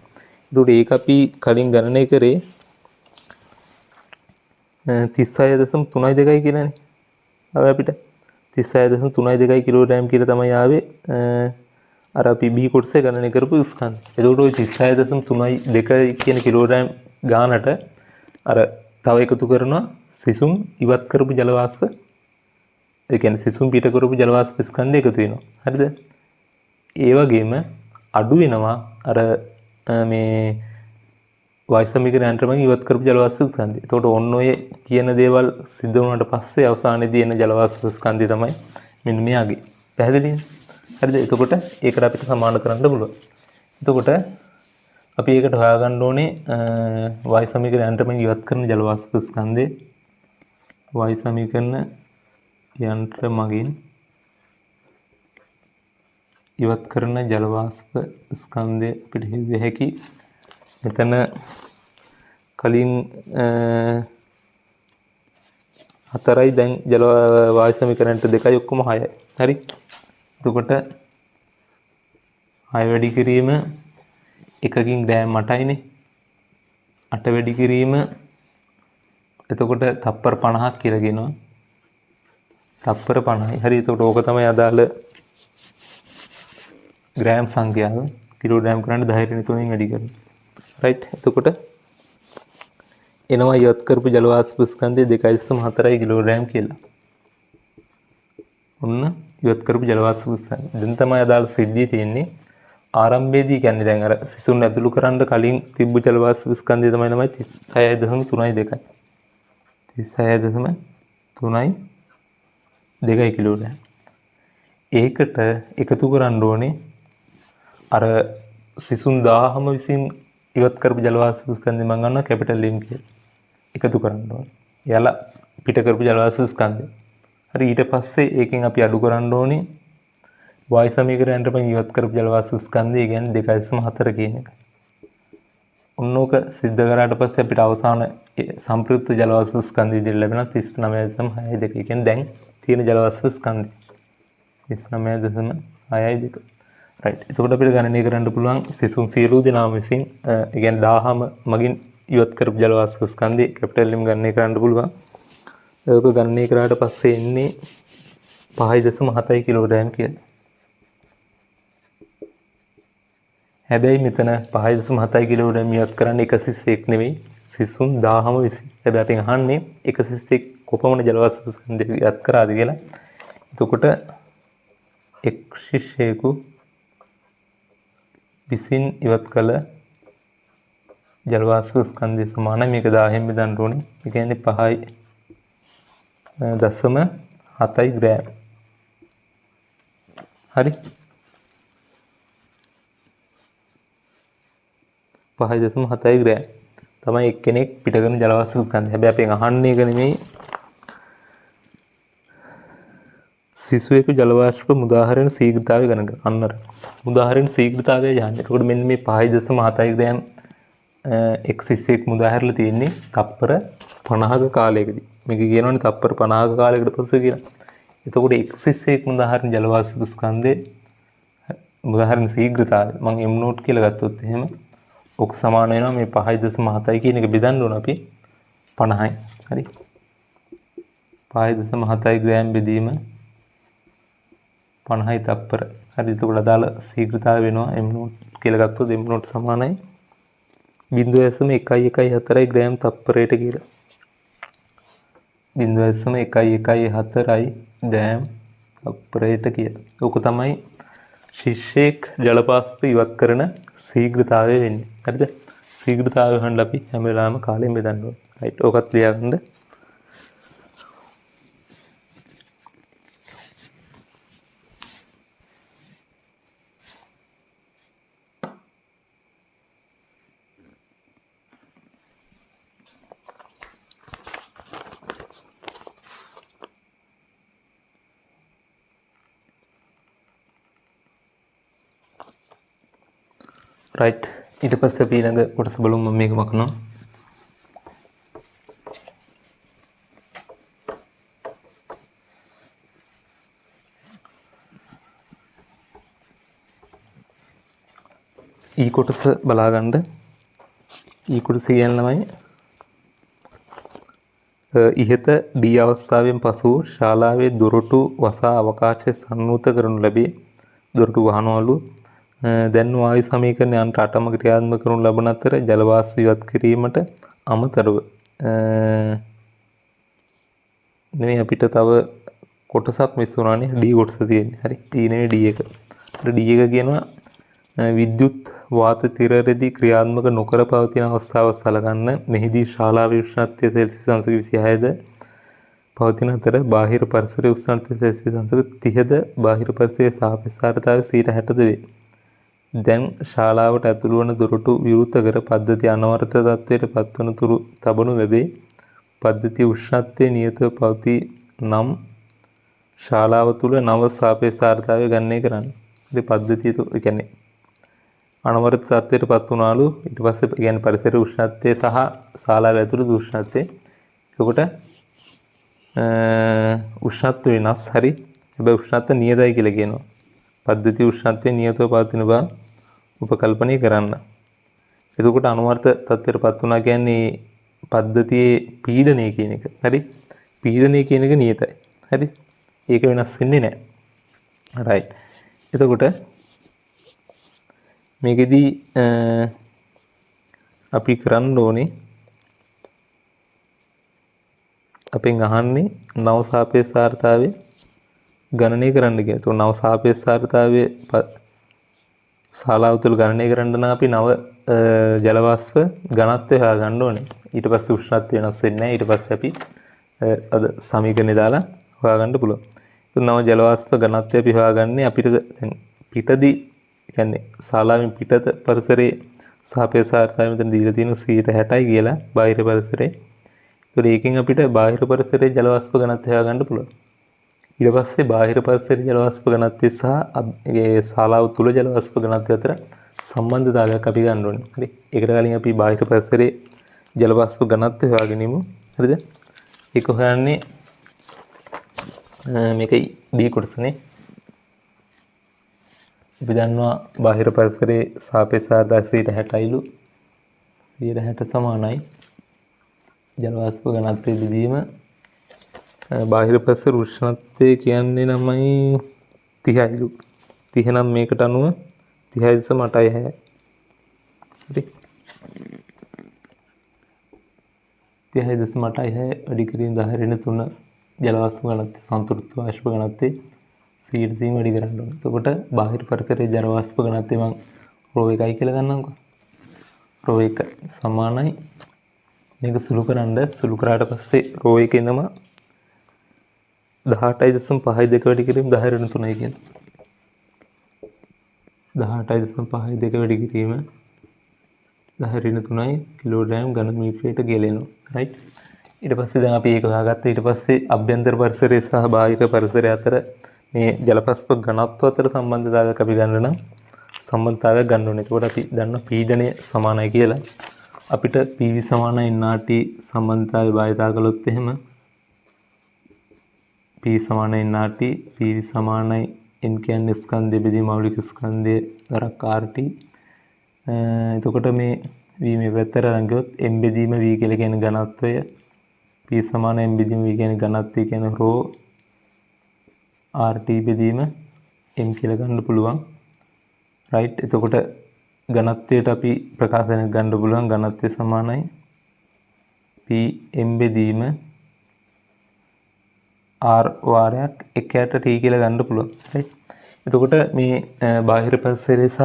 ඒතකොට ඒක අපි කලින් ගණනය කරේ 36.32 කියලානේ. අපිට 36.32 කිලෝග්‍රෑම් කියලා තමයි ආවේ අර අපි B කොටසේ ගණනය කරපු ස්කන්ධ. එතකොට ওই 36.32 කියන කිලෝග්‍රෑම් ගානට අර තව එකතු කරනවා සිසුන් ඉවත් කරපු ජල වාෂ්ප. ඒ කියන්නේ සිසුන් පිට කරපු ජල වාෂ්ප ස්කන්ධය එකතු වෙනවා. හරිද? ඒ වගේම අඩු වෙනවා අර මේ වායු සමීකරණයන්ට මම ඉවත් කරපු ජල වාෂ්ප ස්කන්ධය. එතකොට ඔන්න ඔය කියන දේවල් සිද්ධ වුණාට පස්සේ අවසානයේදී එන ජල වාෂ්ප ස්කන්ධය තමයි මෙන්න මෙයාගේ. පැහැදිලිද? හරිද? එතකොට ඒකට අපිට සමාන කරන්න පුළුවන්. එතකොට අපි ඒකට හොයාගන්න ඕනේ වායු සමීකරණයන්ට මම ඉවත් කරන ජල වාෂ්ප ස්කන්ධය. වායු සමීකරණ යන්ත්‍ර මගින් ඉවත් කරන ජල වාෂ්ප ස්කන්ධය අපිට හිතෙ හැකි. මෙතන කලින් 4යි දැන් ජල වායු සමීකරණයට 2යි ඔක්කොම 6යි. හරි. එතකොට 6 වැඩි කිරීම එකකින් ග්‍රෑම් 8යිනේ. 8 වැඩි කිරීම එතකොට තප්පර 50ක් කියලා කියනවා. තප්පර 50යි. හරි. එතකොට ඕක තමයි අදාළ ග්‍රෑම් සංඛ්‍යාව. කිලෝග්‍රෑම් කරන්න 10 වැඩි කරනවා. right. එතකොට එනවා ඉවත් කරපු ජල වාෂ්ප ස්කන්ධය 2.4 කිලෝග්‍රෑම් කියලා. ඔන්න ඉවත් කරපු ජල වාෂ්ප ස්කන්ධය. දැන් තමයි අදාළ සිද්ධිය තියෙන්නේ. ආරම්භයේදී කියන්නේ දැන් අර සිසුන් ඇතුළු කරන්න කලින් තිබ්බ ජල වාෂ්ප ස්කන්ධය තමයි 36.32යි. 36.32 කිලෝග්‍රෑම්. ඒකට එකතු කරන්න ඕනේ අර සිසුන් 1000ම විසින් ඉවත් කරපු ජල වාෂ්ප ස්කන්ධය මම ගන්නවා කැපිටල් M කියලා. එකතු කරන්න ඕනේ. එයාලා පිට කරපු ජල වාෂ්ප ස්කන්ධය. හරි ඊට පස්සේ ඒකෙන් අපි අඩු කරන්න ඕනේ වායු සමීකරණයට පයින් ඉවත් කරපු ජල වාෂ්ප ස්කන්ධය කියන්නේ 2.4 කියන එක. ඔන්නෝක සිද්ධ කරාට පස්සේ අපිට අවසාන සම්ප්‍රයුක්ත ජල වාෂ්ප ස්කන්ධය විදිහට ලැබෙනවා 39.62. කියන්නේ දැන් තියෙන ජල වාෂ්ප ස්කන්ධය 39.62. රයිට්. එතකොට අපිට ගණනය කරන්න පුළුවන් සිසුන් සියලු දෙනාම විසින් ඒ කියන්නේ 1000ම මගින් ඉවත් කරපු ජල වාෂ්ප ස්කන්ධය කැපිටල් M ගණනය කරන්න පුළුවන්. ඒක ගණනය කරාට පස්සේ එන්නේ 5.7 කිලෝග්‍රෑම් කියලා. හැබැයි මෙතන 5.7 කිලෝග්‍රෑම් ඉවත් කරන්න එක සිස්සෙක් නෙවෙයි සිසුන් 1000ම විසින්. හැබැයි අපි අහන්නේ එක සිස්සෙක් කොපමණ ජල වාෂ්ප ස්කන්ධය ඉවත් කරාද කියලා. එතකොට එක් ශිෂ්‍යයෙකු විසින් ඉවත් කළ ජල වාෂ්ප ස්කන්ධය සමානයි මේක 1000න් බෙදන්න ඕනේ. ඒ කියන්නේ 5.7 ග්‍රෑම්. හරි. 5.7 ග්‍රෑම් තමයි එක්කෙනෙක් පිට කරන ජල වාෂ්ප ස්කන්ධය. හැබැයි අපෙන් අහන්නේ ඒක නෙමෙයි. සිසුවෙකු ජල වාෂ්ප මුදාහරින ශීඝ්‍රතාවය ගණන් කරන්න. අන්නර මුදාහරින ශීඝ්‍රතාවය යන්නේ. එතකොට මෙන්න මේ 5.7 ග්‍රෑම් එක් සිස්සෙක් මුදාහැරලා තියෙන්නේ තප්පර 50ක කාලයකදී. මේක කියනවනේ තප්පර 50ක කාලයකට පස්සේ කියලා. එතකොට එක් සිස්සෙක් මුදාහරින ජල වාෂ්ප ස්කන්ධේ මුදාහරින ශීඝ්‍රතාවය මම m නෝට් කියලා ගත්තොත් එහෙම ඔක සමාන වෙනවා මේ 5.7 කියන එක බෙදන්න ඕන අපි 50යි. හරි. 5.7 ග්‍රෑම් බෙදීම 50යි තප්පර. හරි. එතකොට අදාළ ශීඝ්‍රතාවය වෙනවා m නෝට් කියලා ගත්තොත් m නෝට් සමානයි 0.114 ග්‍රෑම් තප්පරයට කියලා. 0.114 ග්‍රෑම් තප්පරයට කියලා. ඕක තමයි ශිෂ්‍යයෙක් ජල වාෂ්ප ඉවත් කරන ශීඝ්‍රතාවය වෙන්නේ. හරිද? ශීඝ්‍රතාවය හොයන්න අපි හැම වෙලාවෙම කාලෙන් බෙදන්න ඕනේ. රයිට්. ඕකත් ලියාගන්න. රයිට්. ඊට පස්සේ අපි ඊළඟ කොටස බලමු. මම මේක මකනවා. ඊ කොටස බලා ගන්න. ඊ කොටස කියනවායි ඉහත ඩී අවස්ථාවෙන් පසු ශාලාවේ දොරටු වසා අවකාශය සම්මුත කරනු ලැබේ. දොරටු වහනවලු දැන් වායු සමීකරණ යන්ත්‍ර 8ම ක්‍රියාත්මක කරනු ලබන අතර ජල වාෂ්ප ඉවත් කිරීමට අමතරව නෙමෙයි අපිට තව කොටසක් මිස් වුණානේ D කොටස තියෙන්නේ. හරි. E නෙමෙයි D එක. අර D එක කියනවා විද්‍යුත් වාත තිර රෙදි ක්‍රියාත්මක නොකර පවතින අවස්ථාව සලකන්න. මෙහිදී ශාලාවේ උෂ්ණත්වය සෙල්සියස් අංශක 26ද පවතින අතර බාහිර පරිසරයේ උෂ්ණත්වය සෙල්සියස් අංශක 30ද බාහිර පරිසරයේ සාපේක්ෂතාවය 60ද වේ. දැන් ශාලාවට ඇතුළු වන දොරටු විවෘත කර පද්ධතිය අනවරත තත්ත්වයට පත්වන තුරු තබනු ලැබේ. පද්ධතිය උෂ්ණත්වයේ නියතව පවතී නම් ශාලාව තුළ නව සාපේක්ෂතාවය ගණනය කරන්න. ඒ පද්ධතිය කියන්නේ අනවරත තත්ත්වයට පත් වුණාලු ඊට පස්සේ කියන්නේ පරිසරයේ උෂ්ණත්වය සහ ශාලාව ඇතුළු උෂ්ණත්වය. එතකොට උෂ්ණත්වය වෙනස්. හරි. හැබැයි උෂ්ණත්වය නියතයි කියලා කියනවා. පද්ධතිය උෂ්ණත්වයේ නියතව පවතින බව උපකල්පනය කරන්න. එතකොට අනුවර්ත තත්ත්වයට පත් වුණා කියන්නේ පද්ධතියේ පීඩනය කියන එක. හරි. පීඩනය කියන එක නියතයි. හරි. ඒක වෙනස් වෙන්නේ නැහැ. රයිට්. එතකොට මේකෙදී අපි කරන්න ඕනේ අපෙන් අහන්නේ නව සාපේක්ෂතාවය ගණනය කරන්න කියලා. તો නව සාපේක්ෂතාවය ශාලාව තුළ ගණනය කරන්න නම් අපි නව ජල වාෂ්ප ඝනත්වය හොයාගන්න ඕනේ. ඊට පස්සේ උෂ්ණත්වය වෙනස් වෙන්නේ නැහැ. ඊට පස්සේ අපි අද සමීකරණය දාලා හොයාගන්න පුළුවන්. නව ජල වාෂ්ප ඝනත්වය අපි හොයාගන්නේ අපිට දැන් පිටදී කියන්නේ ශාලාවෙන් පිටත පරිසරයේ සාපේක්ෂ ආර්ද්‍රතාවය මෙතන දීලා තියෙනවා 60යි කියලා බාහිර පරිසරයේ. ඒතකොට ඒකෙන් අපිට බාහිර පරිසරයේ ජල වාෂ්ප ඝනත්වය හොයාගන්න පුළුවන්. ඊට පස්සේ බාහිර පරිසරයේ ජල වාෂ්ප ඝනත්වය සහ ඒ ශාලාව තුල ජල වාෂ්ප ඝනත්වය අතර සම්බන්ධතාවයක් අපි ගන්න ඕනේ. හරි. ඒකට කලින් අපි බාහිර පරිසරයේ ජල වාෂ්ප ඝනත්වය හොයාගෙන ඉමු. හරිද? ඒක හොයන්නේ මේකයි B කොටසනේ. අපි දන්නවා බාහිර පරිසරයේ සාපේක්ෂ ආර්ද්‍රතාවය 60යිලු 60 සමානයි ජල වාෂ්ප ඝනත්වය බෙදීම බාහිර පරිසර උෂ්ණත්වය කියන්නේ නමයි 30යිලු 30 නම් මේකට අනුව 30.86 හරි 30.86 වැඩි කිරීම 10 ඍණ 3 ජල වාෂ්ප ඝනත්වය සන්තුලිත වාෂ්ප ඝනත්වය 100% වැඩි කරන්න ඕනේ. එතකොට බාහිර පරිසරයේ ජල වාෂ්ප ඝනත්වය මම ρ 1යි කියලා ගන්නම්කෝ. ρ 1 සමානයි මේක සුළු කරාට පස්සේ ρ 1 එනම 18.52 වැඩි කිරීම 10 ඍණ 3යි කියන්නේ. 18.52 වැඩි කිරීම 10 ඍණ 3යි කිලෝග්‍රෑම් ඝන මීටරයට ගෙලෙනවා. රයිට්. ඊට පස්සේ දැන් අපි ඒක හොයාගත්තා. ඊට පස්සේ අභ්‍යන්තර පරිසරය සහ බාහිර පරිසරය අතර මේ ජල වාෂ්ප ඝනත්ව අතර සම්බන්ධතාවයක් අපි ගන්න නම් සම්බන්ධතාවයක් ගන්න ඕනේ. එතකොට අපි දන්නවා පීඩනය සමානයි කියලා. අපිට PV සමානයි nRT සම්බන්ධතාවය භාවිතා කළොත් එහෙම P සමානයි nRT PV සමානයි n කියන්නේ ස්කන්ධය බෙදී මෞලික ස්කන්ධය දරක් RT. එතකොට මේ V මේ පැත්තට අරන් ගියොත් m බෙදීම V කියලා කියන ඝනත්වය P සමාන m බෙදීම V කියන ඝනත්වය කියන ρ RT බෙදීම m කියලා ගන්න පුළුවන්. රයිට්. එතකොට ඝනත්වයට අපි ප්‍රකාශනයක් ගන්න පුළුවන් ඝනත්වය සමානයි P m බෙදීම R වාරයක් 1ට T කියලා ගන්න පුළුවන්. රයිට්. එතකොට මේ බාහිර පරිසරය සහ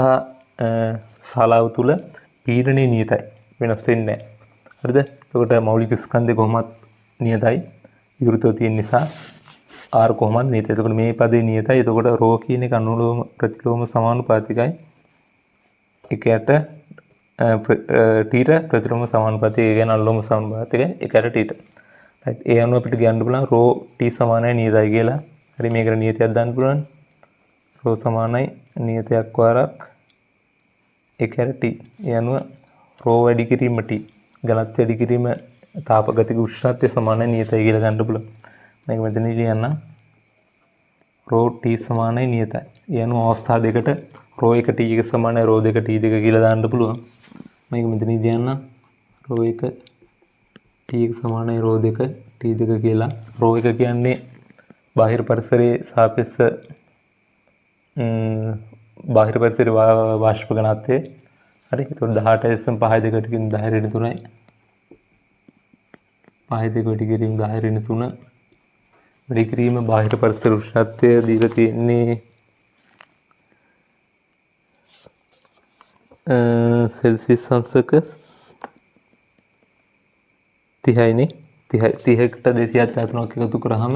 ශාලාව තුල පීඩනය නියතයි. වෙනස් වෙන්නේ නැහැ. හරිද? එතකොට මෞලික ස්කන්ධය කොහොමත් නියතයි. විවෘතව තියෙන නිසා R කොහොමත් නියතයි. එතකොට මේ පදේ නියතයි. එතකොට ρ කියන එක අනුලෝම ප්‍රතිලෝම සමානුපාතිකයි. 1ට Tට ප්‍රතිලෝම සමානුපාතිකයි. ඒ කියන්නේ අනුලෝම සමානුපාතිකයි 1ට Tට. රයිට්. ඒ අනුව අපිට කියන්න පුළුවන් ρ T සමානයි නියතයි කියලා. හරි මේකට නියතයක් දාන්න පුළුවන්. ρ සමානයි නියතයක් වාරක් 1ට T. ඒ අනුව ρ වැඩි කිරීම T ඝනත්වය වැඩි කිරීම තාපගතික උෂ්ණත්වය සමානයි නියතයි කියලා ගන්න පුළුවන්. මේක මෙතන ලියන්න ρ T සමානයි නියතයි. ඒ අනුව අවස්ථා දෙකට ρ 1 T එක සමානයි ρ 2 T 2 කියලා දාන්න පුළුවන්. මේක මෙතන ලියන්න ρ 1 T එක සමානයි ρ 2 T 2 කියලා. ρ 1 කියන්නේ බාහිර පරිසරයේ සාපේක්ෂ බාහිර පරිසරයේ වාෂ්ප ඝනත්වය. හරි. ඒතකොට 18.52ට කින් 10 ඍණ 3යි. 5 වැඩි කිරීම 10 ඍණ 3 වැඩි කිරීම බාහිර පරිසර උෂ්ණත්වය දීලා තියෙන්නේ සෙල්සියස් අංශක 30යිනේ 30කට 273ක් එකතු කරාම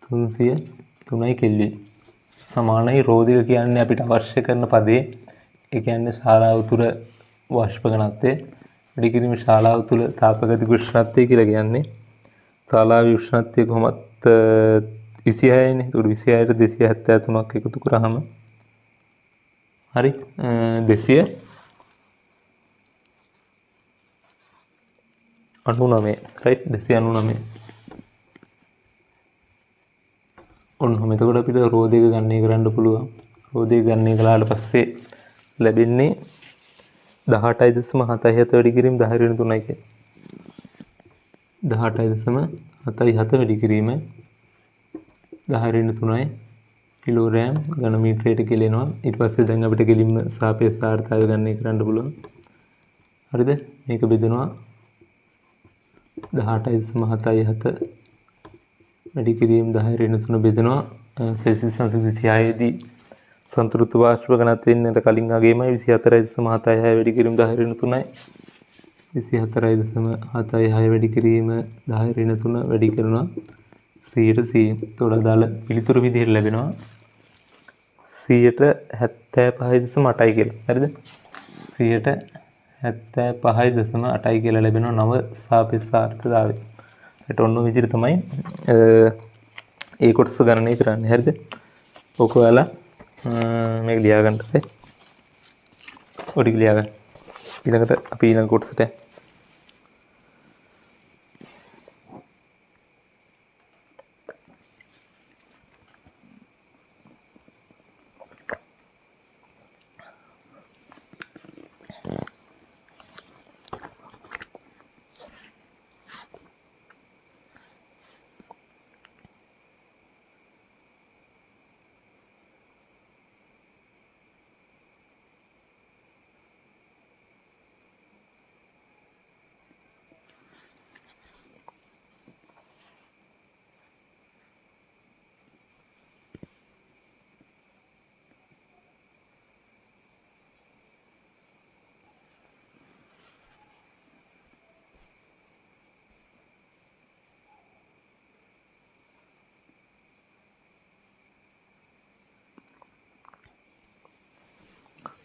303යි කෙල්වින් සමානයි ρ 2 කියන්නේ අපිට අවශ්‍ය කරන පදේ. ඒ කියන්නේ ශාලාව තුල වාෂ්ප ඝනත්වය වැඩි කිරීම ශාලාව තුල තාපගතික උෂ්ණත්වය කියලා කියන්නේ. ශාලාවේ උෂ්ණත්වය කොහොමත් 26යිනේ. ඒකට 26ට 273ක් එකතු කරාම හරි 299 රයිට් 299 ඔන්න එතකොට අපිට ρ 2 ගණනය කරන්න පුළුවන්. ρ 2 ගණනය කළාට පස්සේ ලැබෙන්නේ 18.77 වැඩි කිරීම 10 ඍණ 3යි කියන්නේ. 18.77 වැඩි කිරීම 10 ඍණ 3යි කිලෝග්‍රෑම් ඝන මීටරයට කෙලෙනවා. ඊට පස්සේ දැන් අපිට කෙලින්ම සාපේක්ෂ ආර්ද්‍රතාවය ගණනය කරන්න පුළුවන්. හරිද? මේක බෙදෙනවා 18.77 වැඩි කිරීම 10 ඍණ 3 බෙදෙනවා සෙල්සියස් අංශක 26 දී සන්තුලිත වාෂ්ප ඝනත්වයෙන් කලින් වගේමයි 24.76 වැඩි කිරීම 10 24.76 වැඩි කිරීම 10 වැඩි කරනවා 100%. ඒතකොට අදාළ පිළිතුරු විදිහට ලැබෙනවා 75.8යි කියලා. හරිද? 75.8යි කියලා ලැබෙනවා නව සාපේක්ෂාර්ථතාවය. ඒට ඔන්න විදිහට තමයි ඒ කොටස ගණනය කරන්නේ. හරිද? ඔක ඔයාලා මේක ලියා ගන්න බෑ. ඔඩි ලියා ගන්න. ඊළඟට අපි ඊළඟ කොටසට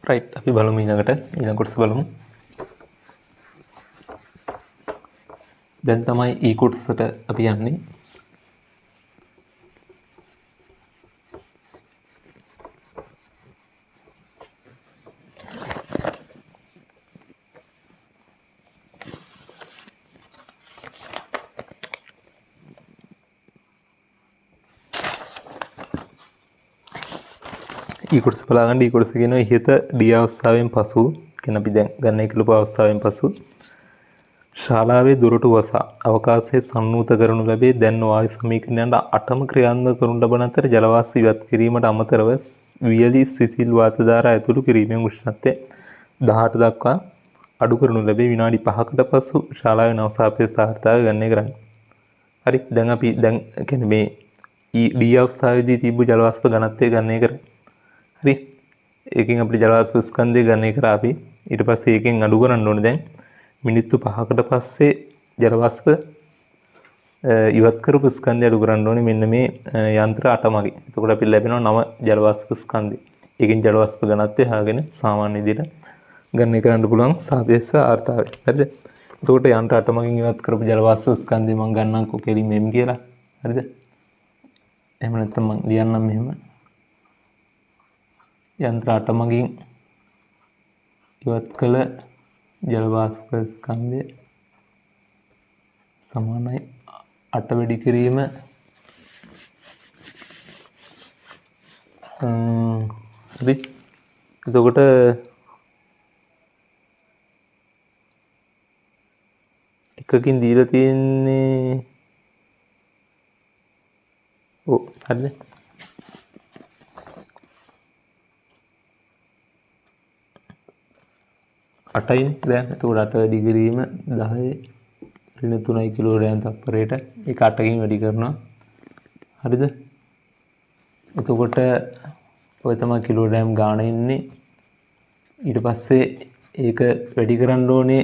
රයිට් අපි බලමු ඊළඟ කොටස බලමු. දැන් තමයි ඊ කොටසට අපි යන්නේ. ඊ කොටස බලාගන්න. ඊ කොටස කියනවා ඉහත ඩී අවස්ථාවෙන් පසු කියන අපි දැන් ගන්න කිලප අවස්ථාවෙන් පසු ශාලාවේ දුරට වසා අවකාශයේ සම්නූත කරනු ලැබේ. දැන් වායු සමීකරණයන්ට 8ම ක්‍රියාත්මක කරනු ලබන අතර ජල වාෂ්ප ඉවත් කිරීමට අමතරව වියලි සිසිල් වාත ධාරා ඇතුළු කිරීමෙන් උෂ්ණත්වය 18 දක්වා අඩු කරනු ලැබේ. විනාඩි 5කට පසු ශාලාවේ නව සාපේක්ෂතාවය ගණනය කරන්න. හරි. දැන් අපි කියන්නේ මේ ඩී අවස්ථාවේදී තිබු ජල වාෂ්ප ඝනත්වය ගණනය කරා. හරි. ඒකෙන් අපිට ජල වාෂ්ප ස්කන්ධය ගණනය කරා අපි. ඊට පස්සේ ඒකෙන් අඩු කරන්න ඕනේ දැන් මිනිත්තු 5කට පස්සේ ජල වාෂ්ප ඉවත් කරපු ස්කන්ධය අඩු කරන්න ඕනේ මෙන්න මේ යන්ත්‍ර 8 මගින්. එතකොට අපිට ලැබෙනවා 9 ජල වාෂ්ප ස්කන්ධය. ඒකෙන් ජල වාෂ්ප ඝනත්වය හොයාගෙන සාමාන්‍ය විදිහට ගණනය කරන්න පුළුවන් සාපේක්ෂ ආර්තාවය. හරිද? එතකොට යන්ත්‍ර 8 මගින් ඉවත් කරපු ජල වාෂ්ප ස්කන්ධය මම ගන්නම්කෝ කෙලින්ම m කියලා. හරිද? එහෙම නැත්නම් මම ලියන්නම් මෙහෙම. යන්ත්‍ර 8 මගින් ඉවත් කළ ජල වාෂ්ප ස්කන්ධය සමානයි 8 වැඩි කිරීම හරි. එතකොට එකකින් දීලා තියෙන්නේ ඔව් හරිද? අටයිනේ දැන්. එතකොට 8 වැඩි කිරීම 10 ඍණ 3 කිලෝග්‍රෑම් තප්පරයට ඒක 8කින් වැඩි කරනවා. හරිද? එතකොට ඔය තමයි කිලෝග්‍රෑම් ගාණ ඉන්නේ. ඊට පස්සේ ඒක වැඩි කරන්න ඕනේ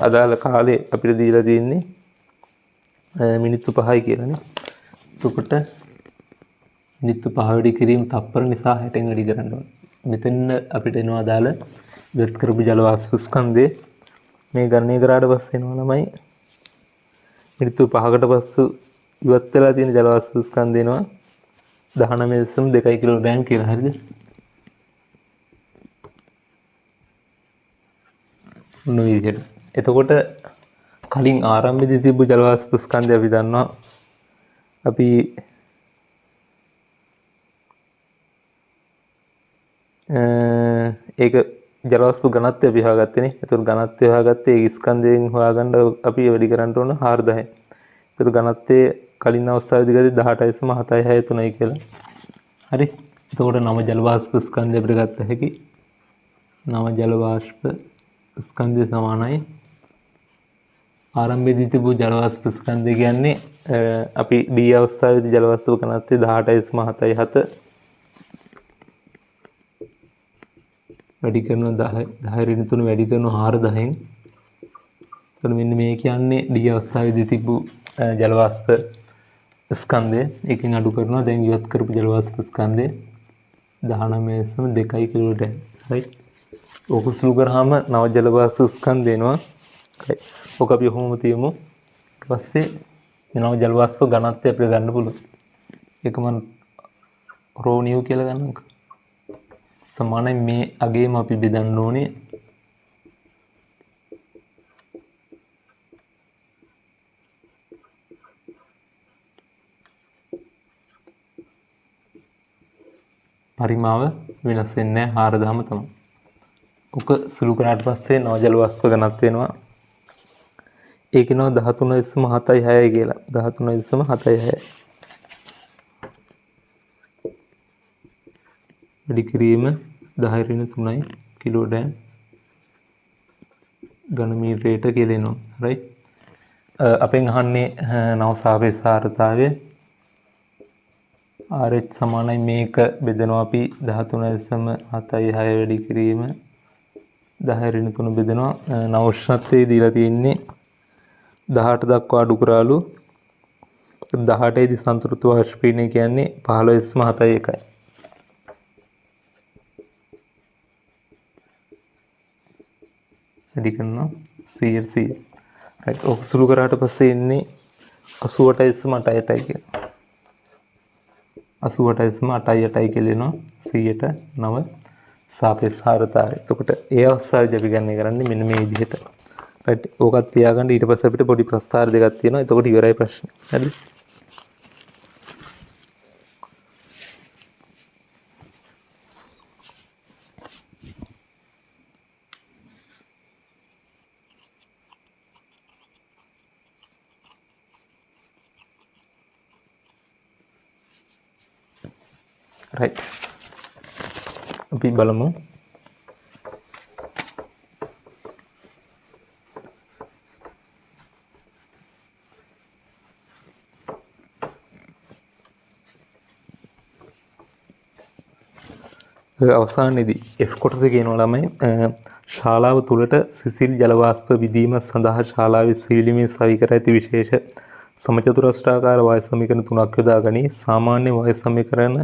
අදාළ කාලේ අපිට දීලා තියෙන්නේ මිනිත්තු 5යි කියලානේ. එතකොට මිනිත්තු 5 වැඩි කිරීම තප්පර නිසා 60න් වැඩි කරන්න ඕනේ. මෙතන අපිට එනවා අදාළ ඉවත් කරපු ජල වාෂ්ප ස්කන්ධය මේ ගණනය කරාට පස්සේ එනවා ළමයි මිනිත්තු 5කට පස්සෙ ඉවත් වෙලා තියෙන ජල වාෂ්ප ස්කන්ධය එනවා 19.2 කිලෝග්‍රෑම් කියලා. හරිද? මොන විදිහට? එතකොට කලින් ආරම්භයේදී තිබු ජල වාෂ්ප ස්කන්ධය අපි දන්නවා අපි ඒක ජල වාෂ්ප ඝනත්වය අපි හොයාගත්තේනේ. ඒතර ඝනත්වය හොයාගත්තේ ඒ ස්කන්ධයෙන් හොයාගන්න අපි වැඩි කරන්න ඕන 4000. ඒතර ඝනත්වයේ කලින් අවස්ථාවේදී ගත්තේ 18.763 කියලා. හරි. එතකොට නව ජල වාෂ්ප ස්කන්ධය අපිට ගත්ත හැකි. නව ජල වාෂ්ප ස්කන්ධය සමානයි ආරම්භයේදී තිබු ජල වාෂ්ප ස්කන්ධය කියන්නේ අපි ඩී අවස්ථාවේදී ජල වාෂ්ප ඝනත්වය 18.777 වැඩි කරනවා 10 ඍණ 3 වැඩි කරනවා 4000න්. එතකොට මෙන්න මේ කියන්නේ ඩී අවස්ථාවේදී තිබු ජල වාෂ්ප ස්කන්ධය එකකින් අඩු කරනවා. දැන් ඉවත් කරපු ජල වාෂ්ප ස්කන්ධය 19.2 කිලෝට. right. ඕක සුළු කරාම නව ජල වාෂ්ප ස්කන්ධ එනවා. right. ඕක අපි ඔහොම තියමු. ඊට පස්සේ නව ජල වාෂ්ප ඝනත්වය අපිට ගන්න පුළුවන්. ඒක මම රෝ නියු කියලා ගන්නම්කෝ. සමානයි මේ අගේම අපි බෙදන්න ඕනේ පරිමාව වෙනස් වෙන්නේ 4000ම තමයි. ඔක සුළු කරාට පස්සේ නව ජල වාෂ්ප ඝනත්වය වෙනවා. ඒක නෝ 13.76 කියලා. 13.76. වැඩි කිරීම 10 ඍණ 3යි කිලෝඩෑම් ඝන මීටරයට කියලා එනවා. right. අපෙන් අහන්නේ නව සාපේක්ෂ ආර්ද්‍රතාවය RH සමානයි මේක බෙදනවා අපි 13.76 වැඩි කිරීම 10 ඍණ 3 බෙදනවා. නව උෂ්ණත්වයේ දීලා තියෙන්නේ 18 දක්වා අඩු කරාලු. 18 දී සන්තුලිත වාෂ්පීනය කියන්නේ 15.71යි. වැඩි කරනවා 100%. right. ඔක සුළු කරාට පස්සේ එන්නේ 88.88යි කියලා. 88.88යි කියලා එනවා 100ට 9 සාපේක්ෂ ආර්ද්‍රතාවය. එතකොට ඒ අවස්ථාවේදී අපි ගන්න කරන්නේ මෙන්න මේ විදිහට. right. ඕකත් ලියාගන්න. ඊට පස්සේ අපිට පොඩි ප්‍රස්තාර දෙකක් තියෙනවා. එතකොට ඉවරයි ප්‍රශ්නේ. හරිද? right. අපි බලමු අවසානයේදී F කොටසේ කියනවා ළමයි ශාලාව තුලට සිසිල් ජල වාෂ්ප විදීම සඳහා ශාලාවේ සීලිමේ සවි කර ඇති විශේෂ සමචතුරස්‍රාකාර වායු සමීකරණ තුනක් යොදා ගනී. සාමාන්‍ය වායු සමීකරණ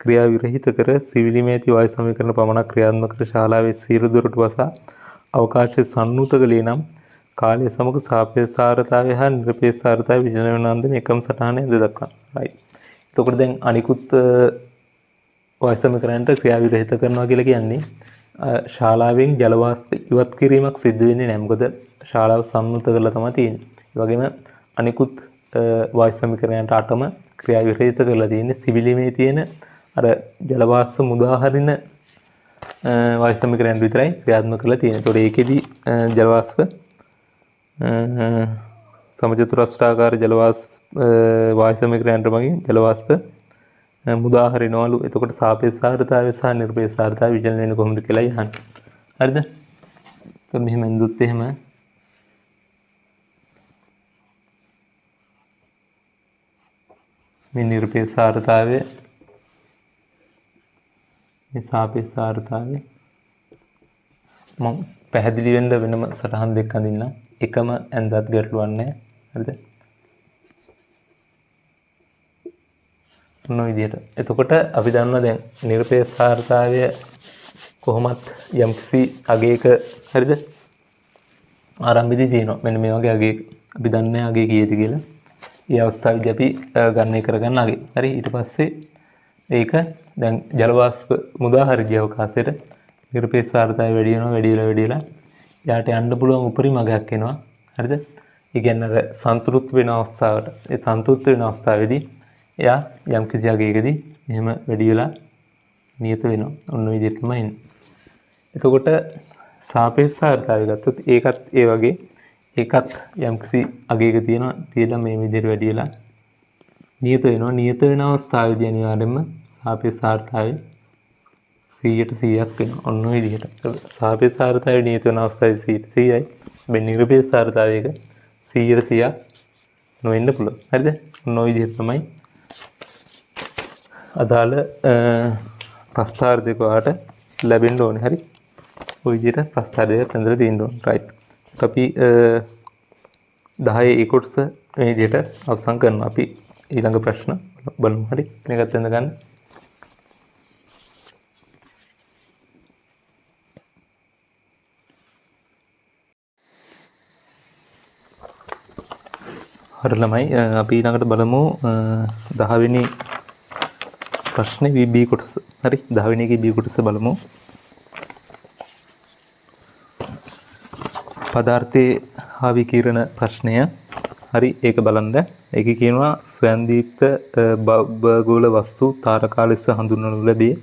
ක්‍රියා විරහිත කර සිවිලිමේ ඇති වායු සමීකරණ පමණක් ක්‍රියාත්මක කර ශාලාවේ සියලු දොරටු වසා අවකාශයේ සම්නුත කළේ නම් කාලය සමග සාපේක්ෂ ආර්ද්‍රතාවය හා නිරපේක්ෂ ආර්ද්‍රතාවය විචලනය වන අන්දම එකම සටහනේ දක්වනවා. right. එතකොට දැන් අනිකුත් වායු සමීකරණයට ක්‍රියා විරහිත කරනවා කියලා කියන්නේ ශාලාවෙන් ජල වාෂ්ප ඉවත් කිරීමක් සිද්ධ වෙන්නේ නැහැ. මොකද ශාලාව සම්නුත කරලා තමයි තියෙන්නේ. ඒ වගේම අනිකුත් වායු සමීකරණයට අටම ක්‍රියා විරහිත කරලා තියෙන්නේ සිවිලිමේ තියෙන අර ජල වාෂ්ප මුදා හරින වායු සමීකරණයට විතරයි ක්‍රියාත්මක කරලා තියෙන්නේ. ඒතකොට ඒකෙදි ජල වාෂ්ප සමචතුරස්‍රාකාර ජල වාෂ්ප වායු සමීකරණයට මගින් ජල වාෂ්ප මුදා හරිනවලු. එතකොට සාපේක්ෂ ආර්ද්‍රතාවය සහ නිරපේක්ෂ ආර්ද්‍රතාවය විචලනය වෙන්නේ කොහොමද කියලා යහන්න. හරිද? එතකොට මෙහෙම එන්දුත් එහෙම මේ නිරපේක්ෂ ආර්ද්‍රතාවය මේ සාපේක්ෂ ආර්ද්‍රතාවය මම පැහැදිලි වෙන්න වෙනම සටහන් දෙකක් අඳින්නම්. එකම ඇඳත් ගැටලුවක් නැහැ. හරිද? මොන විදියට. එතකොට අපි දන්නවා දැන් නිරපේක්ෂ ආර්ද්‍රතාවය කොහොමත් යම්කිසි අගයක හරිද? ආරම්භයේදී තියෙනවා. මෙන්න මේ වගේ අගයක. අපි දන්නේ අගය කීයද කියලා. ඒ අවස්ථාවේදී අපි ගණනය කරගන්න අගය. හරි. ඊට පස්සේ ඒක දැන් ජල වාෂ්ප මුදා හරිය අවකාශයට නිරපේක්ෂ ආර්ද්‍රතාවය වැඩි වෙනවා. යාට යන්න පුළුවන් උපරිම අගයක් එනවා. හරිද? ඒ කියන්නේ අර සන්තුලිත වෙන අවස්ථාවට. ඒ සන්තුලිත වෙන අවස්ථාවේදී එයා යම් කිසි අගයකදී මෙහෙම වැඩි වෙලා නියත වෙනවා. ඔන්න ඔය විදිහට තමයි එන්නේ. එතකොට සාපේක්ෂ ආර්ද්‍රතාවය ගත්තොත් ඒකත් ඒ වගේ ඒකත් යම් කිසි අගයක තියලා මේ විදිහට වැඩි වෙලා නියත වෙනවා. නියත වෙන අවස්ථාවේදී අනිවාර්යයෙන්ම සාපේක්ෂ ආර්ද්‍රතාවය 100ට 100ක් වෙනවා. ඔන්න ඔය විදිහට. සාපේක්ෂ ආර්ද්‍රතාවය නියත වෙන අවස්ථාවේ 100ට 100යි. මේ නිරපේක්ෂ ආර්ද්‍රතාවයක 100ට 100ක් නොවෙන්න පුළුවන්. හරිද? ඔන්න ඔය විදිහට තමයි අදාළ ප්‍රස්ථාර දෙක ඔයාලට ලැබෙන්න ඕනේ. හරි. ඔය විදිහට ප්‍රස්ථාරයක් ඇඳලා තියෙන්න ඕන. රයිට්. අපි 10 ඒ කොටස මේ විදිහට අවසන් කරනවා. අපි ඊළඟ ප්‍රශ්න බලමු. හරි. මේකත් ඇඳ ගන්න. හරි ළමයි අපි ඊළඟට බලමු 10 වෙනි ප්‍රශ්නේ VB කොටස. හරි 10 වෙනි එකේ B කොටස බලමු. පදාර්ථයේ හා විකිරණ ප්‍රශ්නය. හරි ඒක බලන්න. ඒකේ කියනවා ස්වයන් දීප්ත බගෝල වස්තු තාරකා ලෙස හඳුන්වනු ලැබේ.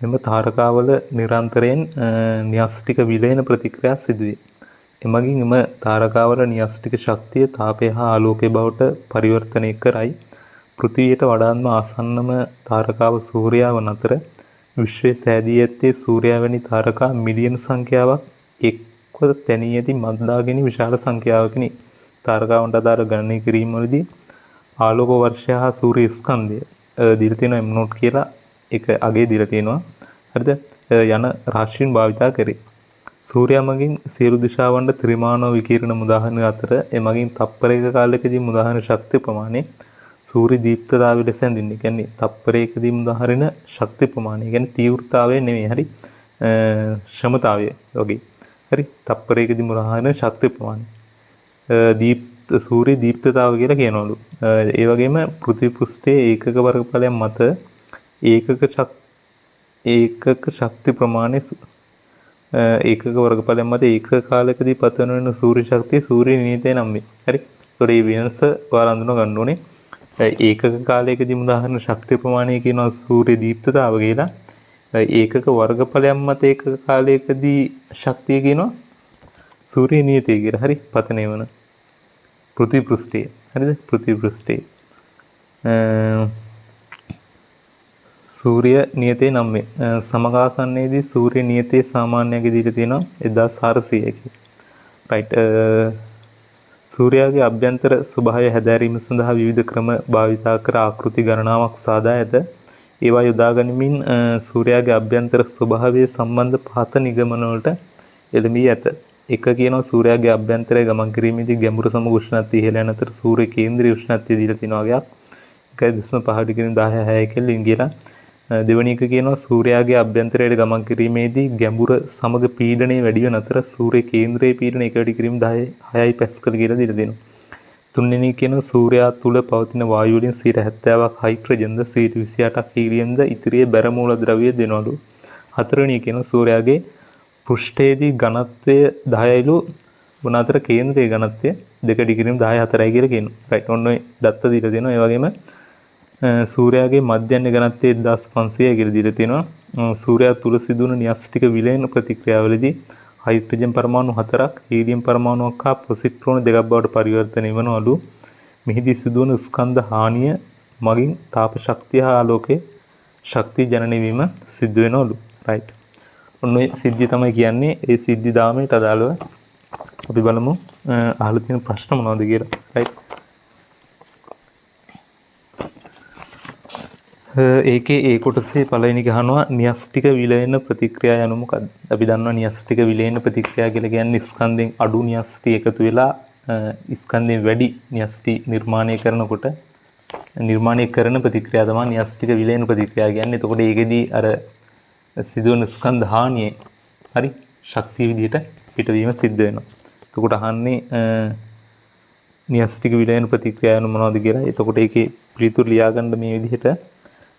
මෙම තාරකාවල නිරන්තරයෙන් න්‍යෂ්ටික විලයන ප්‍රතික්‍රියා සිදුවේ. එමගින් එම තාරකාවල න්‍යෂ්ටික ශක්තිය තාපය හා ආලෝකය බවට පරිවර්තනය කරයි. පෘථිවියට වඩාත්ම ආසන්නම තාරකාව සූර්යයා වන අතර විශ්වයේ සෑදී ඇත්තේ සූර්යයා වැනි තාරකා මිලියන සංඛ්‍යාවක් එක්ව තැනී ඇති මන්දාකිනි විශාල සංඛ්‍යාවකිනි. තාරකාවන්ට අදාළ ගණනය කිරීමවලදී ආලෝක වර්ෂය හා සූර්ය ස්කන්ධය දීලා තියෙනවා M නෝට් කියලා එක අගේ දීලා තියෙනවා. හරිද? යන රාශීන් භාවිතා කරේ. සූර්යයා මගින් සියලු දිශාවන්ට ත්‍රිමාණව විකිරණ මුදාහරින අතර එමගින් තප්පරයක කාලයකදී මුදාහරින ශක්ති ප්‍රමාණය සූර්ය දීප්තතාවය ලෙස හැඳින්වෙනවා. ඒ කියන්නේ තප්පරයකදී මුදාහරින ශක්ති ප්‍රමාණය. ඒ කියන්නේ තීව්‍රතාවය නෙමෙයි. හරි. ක්ෂමතාවය වගේ. හරි. තප්පරයකදී මුදාහරින ශක්ති ප්‍රමාණය. සූර්ය දීප්තතාව කියලා කියනවලු. ඒ වගේම පෘථිවි පෘෂ්ඨයේ ඒකක වර්ගඵලයක් මත ඒකක ශක්ති ප්‍රමාණය ඒකක වර්ගඵලයක් මත ඒකක කාලයකදී පතන වෙන සූර්ය ශක්තිය සූර්ය නියතය නම් වේ. හරි. ඒතකොට මේ වෙනස ඔයාලා අඳුන ගන්න ඕනේ. ඒකක කාලයකදී මුදාහරින ශක්ති ප්‍රමාණය කියනවා සූර්ය දීප්තතාව කියලා. ඒකක වර්ගඵලයක් මත ඒකක කාලයකදී ශක්තිය කියනවා සූර්ය නියතය කියලා. හරි. පතනය වන පෘථිවි පෘෂ්ඨය. හරිද? පෘථිවි පෘෂ්ඨය. සූර්ය නියතේ නම් වේ. සමකාසන්නයේදී සූර්ය නියතේ සාමාන්‍යයෙන් දීලා තියෙනවා 1400 රයිට්. සූර්යාගේ අභ්‍යන්තර ස්වභාවය හැදෑරීම සඳහා විවිධ ක්‍රම භාවිතා කර ආකෘති ගණනාවක් සාදා ඇත. ඒවා යොදා ගනිමින් සූර්යාගේ අභ්‍යන්තර ස්වභාවය සම්බන්ධ පහත නිගමන වලට එළඹී ඇත. එක කියනවා සූර්යාගේ අභ්‍යන්තරය ගමන් කිරීමේදී ගැඹුර සමග උෂ්ණත්වය ඉහළ යන අතර සූර්ය කේන්ද්‍රීය උෂ්ණත්වය දීලා තියෙනවා වගේක්. 1.5 ඩිග්‍රී 10 කෙල්වින් කියලා. දෙවැනි එක කියනවා සූර්යාගේ අභ්‍යන්තරයට ගමන් කිරීමේදී ගැඹුර සමග පීඩනය වැඩි වෙන අතර සූර්ය කේන්ද්‍රයේ පීඩනය 1 ඩිග්‍රී 6යි පැස්කල් කියලා දීලා දෙනවා. තුන්වෙනි කියනවා සූර්යා තුල පවතින වායු වලින් 70%ක් හයිඩ්‍රජන්ද 28%ක් හීලියම්ද ඉතිරිය බැර මූලද්‍රව්‍ය දෙනවලු. හතරවෙනි කියනවා සූර්යාගේ පෘෂ්ඨයේදී ඝනත්වය 10යිලු වන අතර කේන්ද්‍රයේ ඝනත්වය 2 ඩිග්‍රී 14යි කියලා කියනවා. රයිට්. ඔන්න ඔය දත්ත දීලා දෙනවා. ඒ වගේම සූර්යාගේ මධ්‍යන්‍ය ඝනත්වය 1500 කියලා දීලා තියෙනවා. සූර්යා තුල සිදුවන න්‍යෂ්ටික විලයන ප්‍රතික්‍රියාවලදී හයිඩ්‍රජන් පරමාණු 4ක් හීලියම් පරමාණුවක් හා පොසිට්‍රෝන 2ක් බවට පරිවර්තනය වෙනවලු. මෙහිදී සිදුවන ස්කන්ධ හානිය මගින් තාප ශක්තිය හා ආලෝකයේ ශක්තිය ජනනය වීම සිදු වෙනවලු. රයිට්. ඔන්න ඔය සිද්ධිය තමයි කියන්නේ. ඒ සිද්ධි දාමයට අදාළව අපි බලමු අහලා තියෙන ප්‍රශ්න මොනවද කියලා. රයිට්. ඒකේ ඒ කොටසේ පළවෙනි එක අහනවා න්‍යෂ්ටික විලයන ප්‍රතික්‍රියා යනු මොකක්ද? අපි දන්නවා න්‍යෂ්ටික විලයන ප්‍රතික්‍රියා කියලා කියන්නේ ස්කන්ධෙන් අඩු න්‍යෂ්ටි එකතු වෙලා ස්කන්ධෙන් වැඩි න්‍යෂ්ටි නිර්මාණය කරන ප්‍රතික්‍රියා තමයි න්‍යෂ්ටික විලයන ප්‍රතික්‍රියා කියන්නේ. එතකොට ඒකෙදී අර සිදුවන ස්කන්ධ හානිය හරි ශක්තිය විදිහට පිටවීම සිද්ධ වෙනවා. එතකොට අහන්නේ න්‍යෂ්ටික විලයන ප්‍රතික්‍රියා යනු මොනවද කියලා. එතකොට ඒකේ පිළිතුරු ලියා ගන්න මේ විදිහට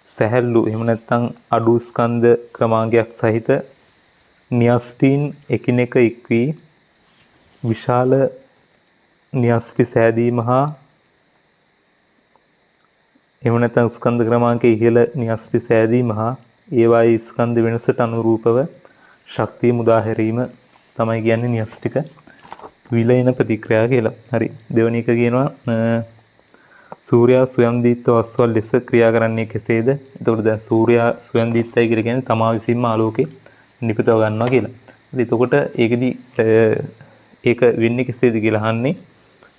සැහැල්ලු එහෙම නැත්නම් අඩු ස්කන්ධ ක්‍රමාංගයක් සහිත න්‍යෂ්ටීන් එකිනෙක එක්වී විශාල න්‍යෂ්ටි සෑදීම හා එහෙම නැත්නම් ස්කන්ධ ක්‍රමාංකයේ ඉහළ න්‍යෂ්ටි සෑදීම හා ඒවායේ ස්කන්ධ වෙනසට අනුරූපව ශක්තිය මුදා හැරීම තමයි කියන්නේ න්‍යෂ්ටික විලයන ප්‍රතික්‍රියා කියලා. හරි. දෙවෙනි එක කියනවා සූර්යා ස්වයං දීප්ත වස්තුවල් ලෙස ක්‍රියා කරන්නේ කෙසේද? එතකොට දැන් සූර්යා ස්වයං දීප්තයි කියලා කියන්නේ තමා විසින්ම ආලෝකේ නිපදව ගන්නවා කියලා. හරි. එතකොට ඒකෙදි ඒක වෙන්නේ කෙසේද කියලා අහන්නේ.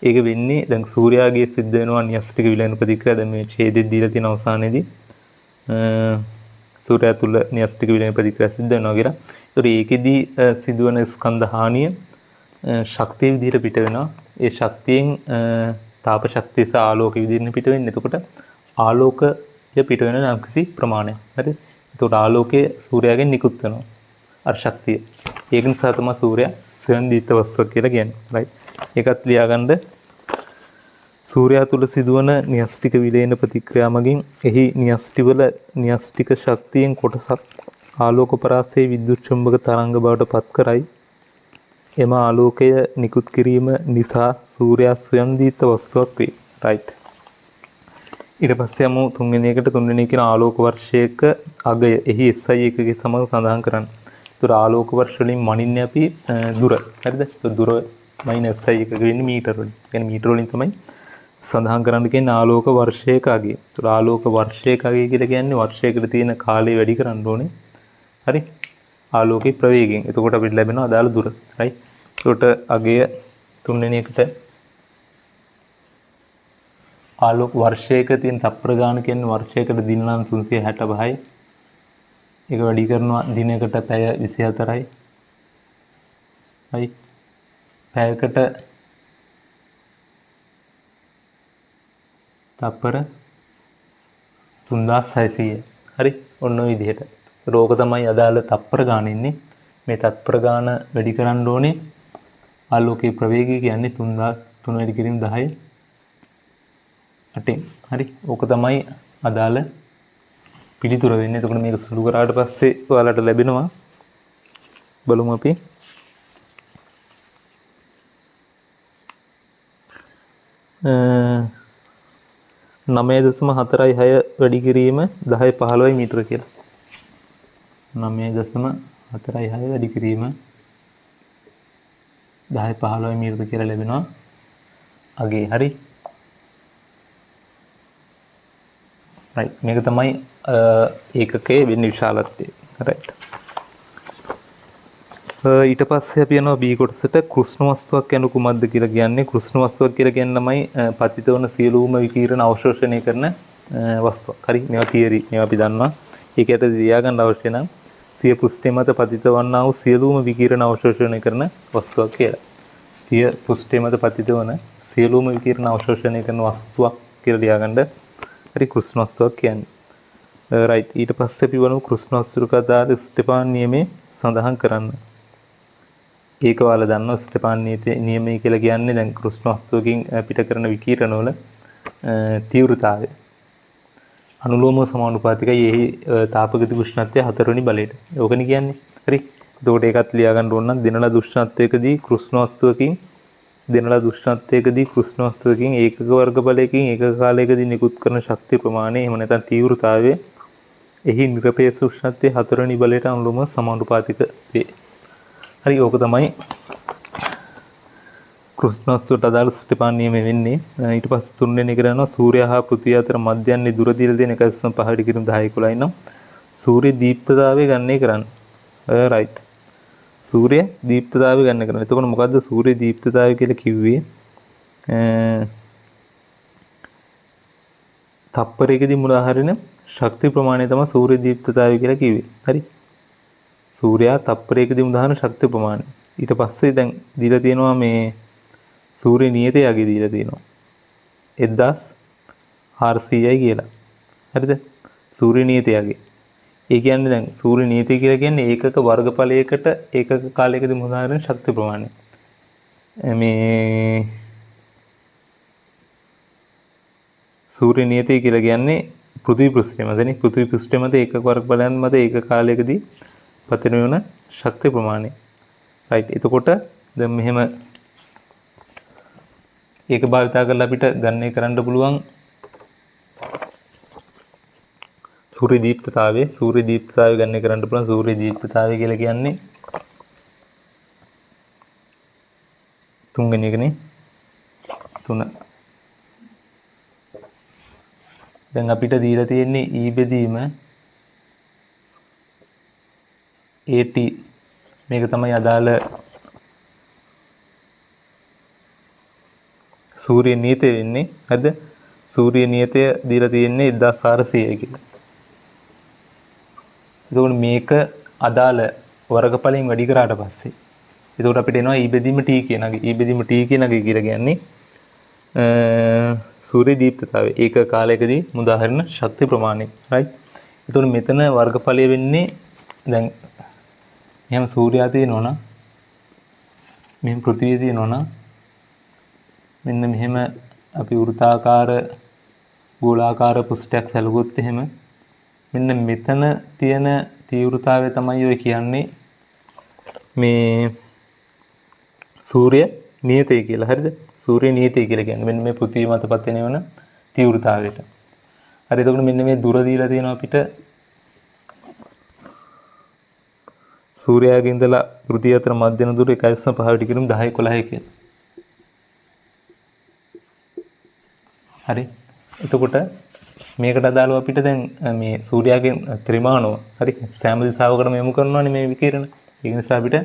ඒක වෙන්නේ දැන් සූර්යාගේ සිද්ධ වෙනවා න්‍යෂ්ටික විලයන ප්‍රතික්‍රියා. දැන් මේ ඡේදෙදි දීලා තියෙන අවසානයේදී සූර්යයා තුල න්‍යෂ්ටික විලයන ප්‍රතික්‍රියා සිද්ධ වෙනවා කියලා. ඒතකොට ඒකෙදී සිදුවන ස්කන්ධ හානිය ශක්තිය විදිහට පිට වෙනවා. ඒ ශක්තියෙන් තාප ශක්තිය සහ ආලෝක විදිහට පිට වෙන්නේ. එතකොට ආලෝකය පිට වෙන යම්කිසි ප්‍රමාණයක්. හරිද? එතකොට ආලෝකය සූර්යාගෙන් නිකුත් වෙනවා. අර ශක්තිය. ඒක නිසා තමයි සූර්යයා ස්වයංදීප්ත වස්තුවක් කියලා කියන්නේ. රයිට්. ඒකත් ලියාගන්න. සූර්යා තුල සිදුවන න්‍යෂ්ටික විලයන ප්‍රතික්‍රියා මගින් එහි න්‍යෂ්ටිවල න්‍යෂ්ටික ශක්තියෙන් කොටසක් ආලෝක පරාසයේ විද්‍යුත් චුම්බක තරංග බවට පත් කරයි. එම ආලෝකය නිකුත් කිරීම නිසා සූර්යා ස්වයංදීප්ත වස්තුවක් වේ. රයිට්. ඊට පස්සේ යමු තුන්වෙනි කියන ආලෝක වර්ෂයක අගය එහි SI එකකගේ සමග සඳහන් කරන්න. ඒතර ආලෝක වර්ෂ වලින් මනින්නේ අපි දුර. හරිද? ඒතර දුර -SI එකක වෙන්නේ මීටර වලින්. يعني මීටර වලින් තමයි සඳහන් කරන්න කියන්නේ ආලෝක වර්ෂයක අගය. ඒතර ආලෝක වර්ෂයක අගය කියලා කියන්නේ වර්ෂයකට තියෙන කාලය වැඩි කරන්න ඕනේ. හරි? ආලෝකයේ ප්‍රවේගයෙන්. එතකොට අපිට ලැබෙනවා අදාළ දුර. right? ඒකට අගය තුන්වෙනි එකට ආලෝක වර්ෂයක තියෙන තප්පර ගාන කියන්නේ වර්ෂයකට දින නම් 365යි. ඒක වැඩි කරනවා දිනයකට පැය 24යි. right? පැයකට තප්පර 3600. හරි? ඔන්න ඔය විදිහට. රෝග තමයි අදාළ තප්පර ගාන ඉන්නේ. මේ තප්පර ගාන වැඩි කරන්න ඕනේ. ආලෝකයේ ප්‍රවේගය කියන්නේ 3 වැඩි කිරීම 10 8. හරි? ඕක තමයි අදාළ පිළිතුර වෙන්නේ. එතකොට මේක සුළු කරාට පස්සේ ඔයාලට ලැබෙනවා. බලමු අපි. 9.46 වැඩි කිරීම 10-15 මීටර කියලා. 9.46 වැඩි කිරීම 10-15 මීටර කියලා ලැබෙනවා. අගේ හරි. right. මේක තමයි ඒකකයේ වෙන්නේ විශාලත්වය. right. ඊට පස්සේ අපි යනවා B කොටසට. කෘෂ්ණ වස්තුවක් යනු කුමක්ද කියලා කියන්නේ. කෘෂ්ණ වස්තුවක් කියලා කියන්නමයි පතිත වන සියලුම විකිරණ අවශෝෂණය කරන වස්තුවක්. හරි. මේවා තියරි. මේවා අපි දන්නවා. ඒකට ලියා ගන්න අවශ්‍ය නම් සිය පෘෂ්ඨය මත පතිත වන්නා වූ සියලුම විකිරණ අවශෝෂණය කරන වස්තුවක් කියලා. සිය පෘෂ්ඨය මත පතිත වන සියලුම විකිරණ අවශෝෂණය කරන වස්තුවක් කියලා ලියා ගන්න. හරි. කෘෂ්ණ වස්තුවක් කියන්නේ. right. ඊට පස්සේ අපි වුණු කෘෂ්ණ වස්තුක අදාළ ස්ටෙපාන් නියමේ සඳහන් කරන්න. ඒක ඔයාලා දන්නවා ස්ටෙපාන් නියමය කියලා කියන්නේ දැන් කෘෂ්ණ වස්තුවකින් පිට කරන විකිරණ වල තීව්‍රතාවය. අනුලෝම සමානුපාතිකයි එහි තාපගති උෂ්ණත්වය 4 වෙනි බලයට. ඕකනේ කියන්නේ. හරි. එතකොට ඒකත් ලියා ගන්න ඕන නම් දිනලා දුෂ්ණත්වයකදී කෘෂ්ණ වස්තුවකින් ඒකක වර්ග බලයකින් ඒකක කාලයකදී නිකුත් කරන ශක්තිය ප්‍රමාණය එහෙම නැත්නම් තීව්‍රතාවය එහි නිරපේක්ෂ උෂ්ණත්වය 4 වෙනි බලයට අනුලෝම සමානුපාතික වේ. හරි. ඕක තමයි කෘෂ්ණ වස්තුවට අදාළ ස්ටෙපාන් නියමය වෙන්නේ. ඊට පස්සේ තුන්වෙනි එක යනවා සූර්යයා හා පෘථිවිය අතර මධ්‍යන්නේ දුර දීලා දෙන 1.5 වැඩි කිරීම 10-11 නම් සූර්ය දීප්තතාවය ගණනය කරන්න. right. සූර්ය දීප්තතාවය ගණනය කරන්න. එතකොට මොකද්ද සූර්ය දීප්තතාවය කියලා කිව්වේ? තප්පරයකදී මුලා හරින ශක්ති ප්‍රමාණය තමයි සූර්ය දීප්තතාවය කියලා කිව්වේ. හරි. සූර්යයා තප්පරයකදී උදාහරණ ශක්ති ප්‍රමාණය. ඊට පස්සේ දැන් දීලා තියෙනවා මේ සූර්ය නියතය යගේ දීලා තියෙනවා 1400යි කියලා. හරිද? සූර්ය නියතය යගේ. ඒ කියන්නේ දැන් සූර්ය නියතය කියලා කියන්නේ ඒකක වර්ගඵලයකට ඒකක කාලයකදී උදාහරණ ශක්ති ප්‍රමාණය. මේ සූර්ය නියතය කියලා කියන්නේ පෘථිවි පෘෂ්ඨය මතනේ. පෘථිවි පෘෂ්ඨය මත ඒකක වර්ගඵලයන් මත ඒකක කාලයකදී පතන වෙන ශක්ති ප්‍රමාණය. right. එතකොට දැන් මෙහෙම ඒක භාවිතා කරලා අපිට ගණනය කරන්න පුළුවන් සූර්ය දීප්තතාවය ගණනය කරන්න පුළුවන්. සූර්ය දීප්තතාවය කියලා කියන්නේ තුන්වෙනි එකනේ. 3. දැන් අපිට දීලා තියෙන්නේ E බෙදීම AT. මේක තමයි අදාළ සූර්ය නියතය වෙන්නේ. හරිද? සූර්ය නියතය දීලා තියෙන්නේ 1400 කියලා. එතකොට මේක අදාළ වර්ගඵලයෙන් වැඩි කරාට පස්සේ එතකොට අපිට එනවා E බෙදීම T කියන එක. E බෙදීම T කියන එක කියලා කියන්නේ සූර්ය දීප්තතාවය. ඒක කාලයකදී මුදාහරින ශක්ති ප්‍රමාණය. right? එතකොට මෙතන වර්ගඵලය වෙන්නේ දැන් එහෙම සූර්යයා තියෙනවා නම් මෙහෙම පෘථිවිය තියෙනවා නම් මෙන්න මෙහෙම අපි වෘත්තාකාර ගෝලාකාර පෘෂ්ඨයක් සැලකුවොත් එහෙම මෙන්න මෙතන තියෙන තීව්‍රතාවය තමයි ඔය කියන්නේ මේ සූර්ය නියතය කියලා. හරිද? සූර්ය නියතය කියලා කියන්නේ මෙන්න මේ පෘථිවිය මත පතන වෙන තීව්‍රතාවයට. හරි. එතකොට මෙන්න මේ දුර දීලා තියෙනවා අපිට සූර්යාගේ ඉඳලා පෘථිවිය අතර මධ්‍යම දුර 1.5 ඩිග්‍රී 10 11 කියලා. හරි. එතකොට මේකට අදාළව අපිට දැන් මේ සූර්යාගේ ත්‍රිමාණව හරි සෑම දිශාවකටම යොමු කරනවානේ මේ විකිරණ. ඒ නිසා අපිට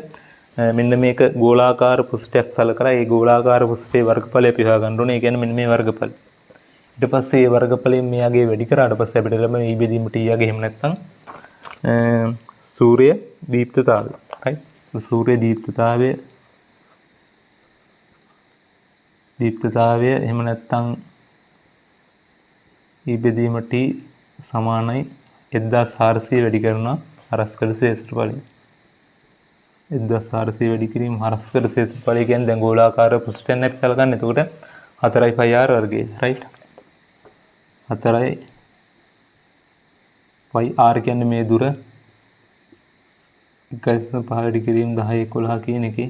මෙන්න මේක ගෝලාකාර පෘෂ්ඨයක් සලකලා ඒ ගෝලාකාර පෘෂ්ඨයේ වර්ගඵලය අපි හොයාගන්න ඕනේ. ඒ කියන්නේ මෙන්න මේ වර්ගඵලය. ඊට පස්සේ මේ වර්ගඵලයෙන් මෙයාගේ වැඩි කරාට පස්සේ අපිට ලැබෙන E බෙදීම T යගේ එහෙම නැත්නම් සූර්ය දීප්තතාවය. right? සූර්ය දීප්තතාවය එහෙම නැත්නම් E බෙදීම T සමානයි 1400 වැඩි කරනවා හරස්කඩ ශේෂ්ත්‍රඵලය. 1400 වැඩි කිරීම හරස්කඩ ශේෂ්ත්‍රඵලය කියන්නේ දැන් ගෝලාකාර පෘෂ්ඨයෙන් අපි සලකන්නේ. එතකොට 4πr වර්ගය. right? 4πr කියන්නේ මේ දුර 1.5 වැඩි කිරීම 10 11 කියන එකේ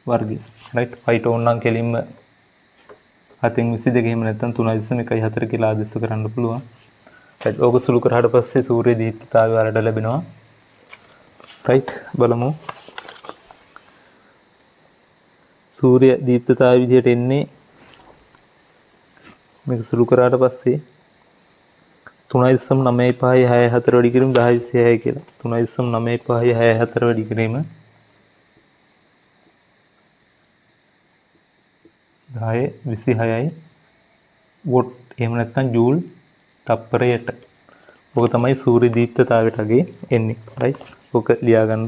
වර්ගය. right? ෆයිට ඕනනම් කෙලින්ම 7/22 එහෙම නැත්නම් 3.14 කියලා ආදේශ කරන්න පුළුවන්. right? ඕක සුළු කරාට පස්සේ සූර්ය දීප්තතාවය වලට ලැබෙනවා. right? බලමු. සූර්ය දීප්තතාවය විදිහට එන්නේ මේක සුළු කරාට පස්සේ 3.9564 වැඩි කිරීම 10/26 කියලා. 3.9564 වැඩි කිරීම 10/26යි වොට් එහෙම නැත්නම් ජූල් තප්පරයට. ඔක තමයි සූර්ය දීප්තතාවයට අගේ එන්නේ. right? ඔක ලියාගන්න.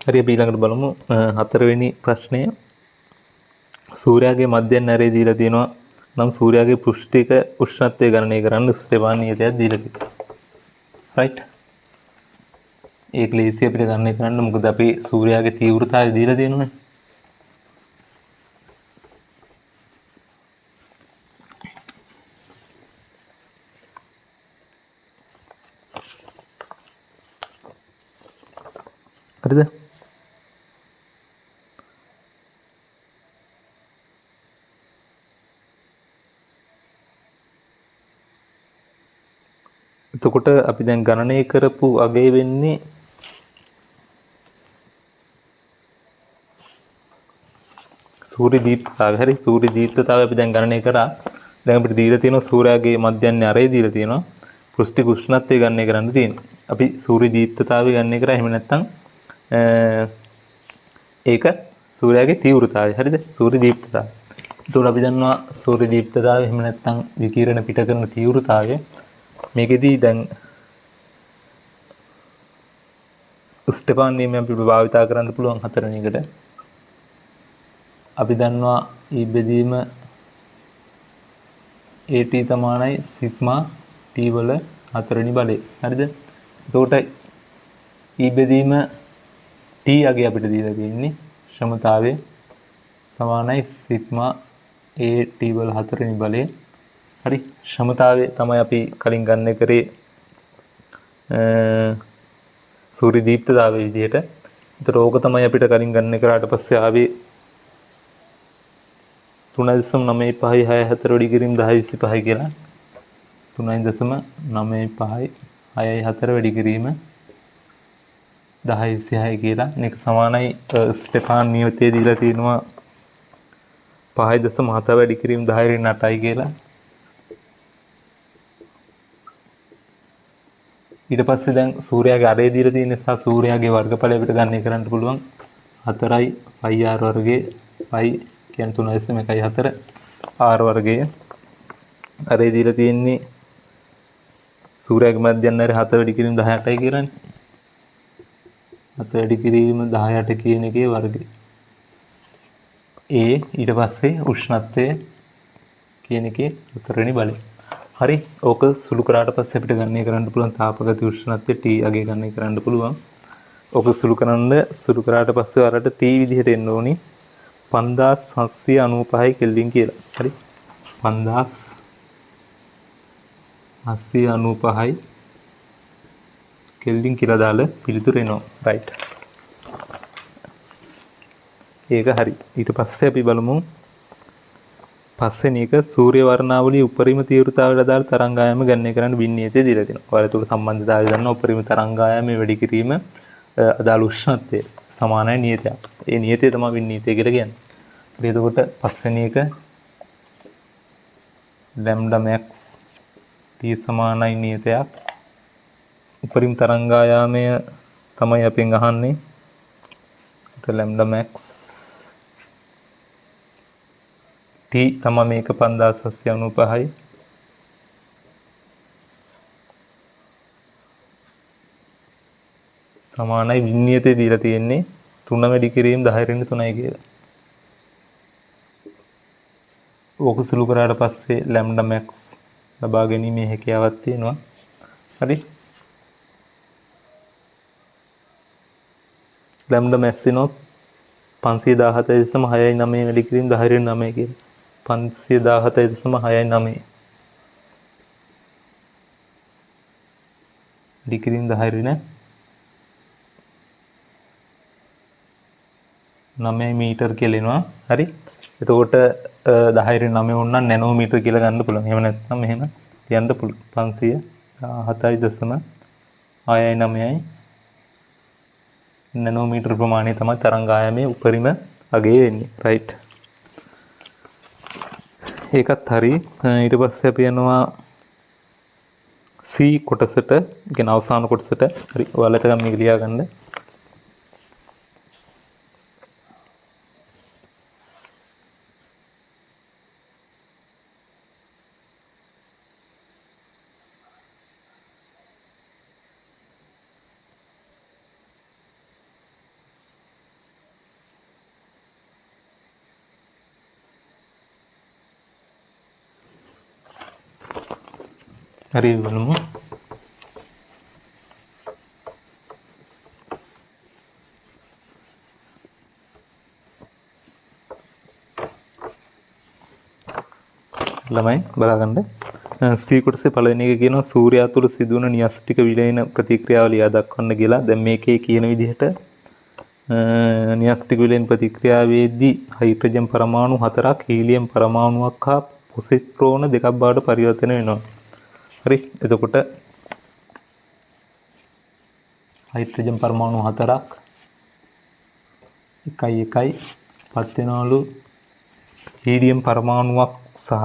හරි අපි ඊළඟට බලමු හතරවෙනි ප්‍රශ්නය. සූර්යාගේ මධ්‍යයන් ඇරේ දීලා තියෙනවා නම් සූර්යාගේ පෘෂ්ඨික උෂ්ණත්වය ගණනය කරන්න ස්ටෙෆාන් නියතයක් දීලා තියෙනවා. right? ඒක ලේසි අපිට ගණනය කරන්න. මොකද අපි සූර්යාගේ තීව්‍රතාවය දීලා තියෙනවානේ. හරිද? එතකොට අපි දැන් ගණනය කරපු අගය වෙන්නේ සූර්ය දීප්තතාවය. හරි? සූර්ය දීප්තතාවය අපි දැන් ගණනය කරා. දැන් අපිට දීලා තියෙනවා සූර්යාගේ මධ්‍යයන් ඇරේ දීලා තියෙනවා. පෘෂ්ඨික උෂ්ණත්වය ගණනය කරන්න තියෙනවා. අපි සූර්ය දීප්තතාවය ගණනය කරා. එහෙම නැත්නම් ඒක සූර්යාගේ තීව්‍රතාවය. හරිද? සූර්ය දීප්තතාවය. එතකොට අපි දන්නවා සූර්ය දීප්තතාවය එහෙම නැත්නම් විකිරණ පිට කරන තීව්‍රතාවය. මේකෙදී දැන් ස්ටෙෆාන් නියමය අපි භාවිතා කරන්න පුළුවන් හතරවෙනි එකට. අපි දන්නවා E බෙදීම AT සමානයි සිග්මා T වල හතරවෙනි බලය. හරිද? එතකොට E බෙදීම T අගය අපිට දීලා තියෙන්නේ ශ්‍රමතාවය සමානයි සිග්මා AT වල හතරවෙනි බලය. හරි? ශ්‍රමතාවය තමයි අපි කලින් ගන්න කරේ සූර්ය දීප්තතාවය විදිහට. ඒතර ඕක තමයි අපිට කලින් ගන්න කරාට පස්සේ ආවේ 3.9564 වැඩි කිරීම 10/25 කියලා. 3.9564 වැඩි කිරීම 10/26 කියලා. මේක සමානයි ස්ටෙෆාන් නියතයේ දීලා තියෙනවා 5.7 වැඩි කිරීම 10/8යි කියලා. ඊට පස්සේ දැන් සූර්යාගේ අරේ දීලා තියෙන නිසා සූර්යාගේ වර්ගඵලය අපිට ගණනය කරන්න පුළුවන් 4යි πr වර්ගයේ π කියන්නේ 3.1/4 r වර්ගයේ අරේ දීලා තියෙන්නේ සූර්යාගේ මධ්‍යන්තරය 7 වැඩි කිරීම 18යි කියලානේ. 7 වැඩි කිරීම 18 කියන එකේ වර්ගය. ඊට පස්සේ උෂ්ණත්වය කියන එකේ හතරවෙනි බලය. හරි. ඕක සුළු කරාට පස්සේ අපිට ගණනය කරන්න පුළුවන් තාපගති උෂ්ණත්වය T අගේ ගණනය කරන්න පුළුවන්. ඕක සුළු කරාට පස්සේ වරට T විදිහට එන්න ඕනි 5795 කෙල්වින් කියලා. හරි. 5795 කෙල්වින් කියලා දාලා පිළිතුර එනවා. රයිට්. ඒක හරි. ඊට පස්සේ අපි බලමු පස්වෙනි එක සූර්ය වර්ණාවලියේ උපරිම තීව්‍රතාවයට අදාළ තරංගායම ගණනය කරන්න වින්නියතය දීලා තියෙනවා. ඔයාලා තුල සම්බන්ධතාවය දන්න උපරිම තරංගායමේ වැඩි කිරීම අදාළ උෂ්ණත්වය සමානයි නියතයක්. ඒ නියතය තමයි වින්නියතය කියලා කියන්නේ. හරි එතකොට පස්වෙනි එක lambda max T සමානයි නියතයක්. උපරිම තරංගායාමය තමයි අපෙන් අහන්නේ. lambda max T තමයි මේක 5795යි. සමානයි වින්නියතේ දීලා තියෙන්නේ 3 වැඩි කිරීම 10^3යි කියලා. ඕක සුළු කරාට පස්සේ lambda max ලබා ගැනීමේ හැකියාවක් තියෙනවා. හරි. lambda max එනවා 517.69 වැඩි කිරීම 10^9 කියලා. 517.69 වැඩි කිරීම 10^9 මීටර් කියලා එනවා. හරි. එතකොට 10^9 වුණා නැනෝමීටර කියලා ගන්න පුළුවන්. එහෙම නැත්නම් මෙහෙම කියන්න පුළුවන්. 517.69යි නැනෝමීටර ප්‍රමාණය තමයි තරංගායමේ උපරිම අගය වෙන්නේ. රයිට්. ඒකත් හරි. ඊට පස්සේ අපි යනවා C කොටසට, කියන අවසාන කොටසට. හරි. ඔයාලට මේක ලියා ගන්න. හරි බලමු. ළමයි බලාගන්න. C කොටසේ පළවෙනි එක කියනවා සූර්යයා තුළ සිදුවන න්‍යෂ්ටික විලයන ප්‍රතික්‍රියාව ලියා දක්වන්න කියලා. දැන් මේකේ කියන විදිහට න්‍යෂ්ටික විලයන ප්‍රතික්‍රියාවේදී හයිඩ්‍රජන් පරමාණු 4ක් හීලියම් පරමාණුවක් හා පොසිට්‍රෝන 2ක් බවට පරිවර්තන වෙනවා. හරි. එතකොට හයිඩ්‍රජන් පරමාණු 4ක් 1 පත් වෙනවලු හීලියම් පරමාණුවක් සහ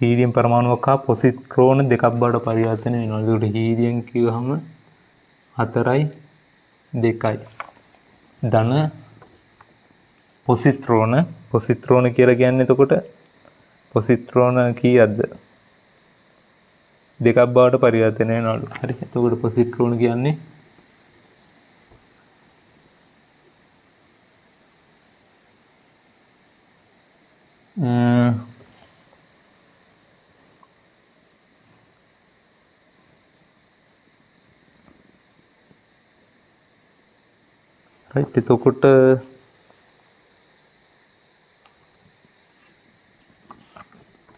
හීලියම් පරමාණුවක් හා පොසිට්‍රෝන 2ක් බවට පරිවර්තන වෙනවා. ඒකට හීලියම් කියවහම 4යි 2යි ධන පොසිට්‍රෝන කියලා කියන්නේ එතකොට පොසිට්‍රෝන කීයක්ද? 2ක් බවට පරිවර්තන වෙනවලු. හරි. එතකොට පොසිට්‍රෝන කියන්නේ right. එතකොට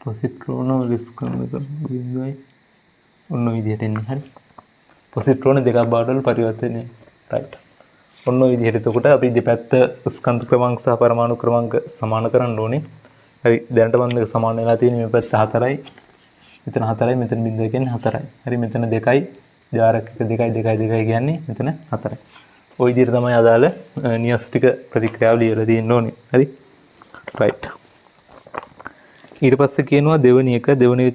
පොසිට්‍රෝන ලිස්කම් එක බිඳුවයි ඔන්න විදිහට එන්නේ. හරි. පොසිට්‍රෝන 2ක් බවට පරිවර්තනය. right. ඔන්න ඔය විදිහට. එතකොට අපි දෙපැත්ත ස්කන්ධ ක්‍රමාංක සහ පරමාණු ක්‍රමාංක සමාන කරන්න ඕනේ. හරි. දැනට මම මේක සමාන වෙලා තියෙන්නේ මේ පැත්ත 4යි. මෙතන 4යි මෙතන බිඳුව කියන්නේ 4යි. හරි. මෙතන 2යි ජාරක 2යි කියන්නේ මෙතන 4යි. ওই විදිහට තමයි අදාළ න්‍යෂ්ටික ප්‍රතික්‍රියාව ලියලා තියෙන්න ඕනේ. හරි. right. ඊට පස්සේ කියනවා දෙවෙනි එක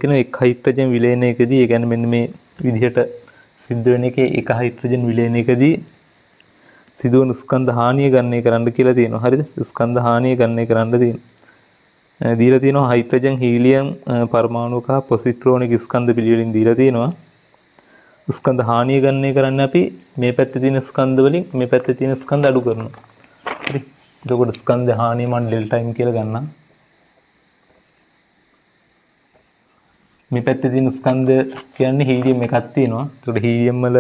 කියන එක හයිඩ්‍රජන් විලයනයකදී ඒ කියන්නේ මෙන්න මේ විදිහට සිද්ධ වෙන එකේ එක හයිඩ්‍රජන් විලයනයකදී සිදුවන ස්කන්ධ හානිය ගණනය කරන්න කියලා තියෙනවා. හරිද? ස්කන්ධ හානිය ගණනය කරන්න තියෙනවා. දීලා තියෙනවා හයිඩ්‍රජන් හීලියම් පරමාණුක හා පොසිට්‍රෝනික ස්කන්ධ පිළිවෙලින් දීලා තියෙනවා. ස්කන්ධ හානිය ගණනය කරන්න අපි මේ පැත්තේ තියෙන ස්කන්ධ වලින් මේ පැත්තේ තියෙන ස්කන්ධ අඩු කරනවා. හරි. එතකොට ස්කන්ධ හානිය මම ඩෙල්ටා m කියලා ගන්නම්. මේ පැත්තේ තියෙන ස්කන්ධ කියන්නේ හීලියම් එකක් තියෙනවා. එතකොට හීලියම් වල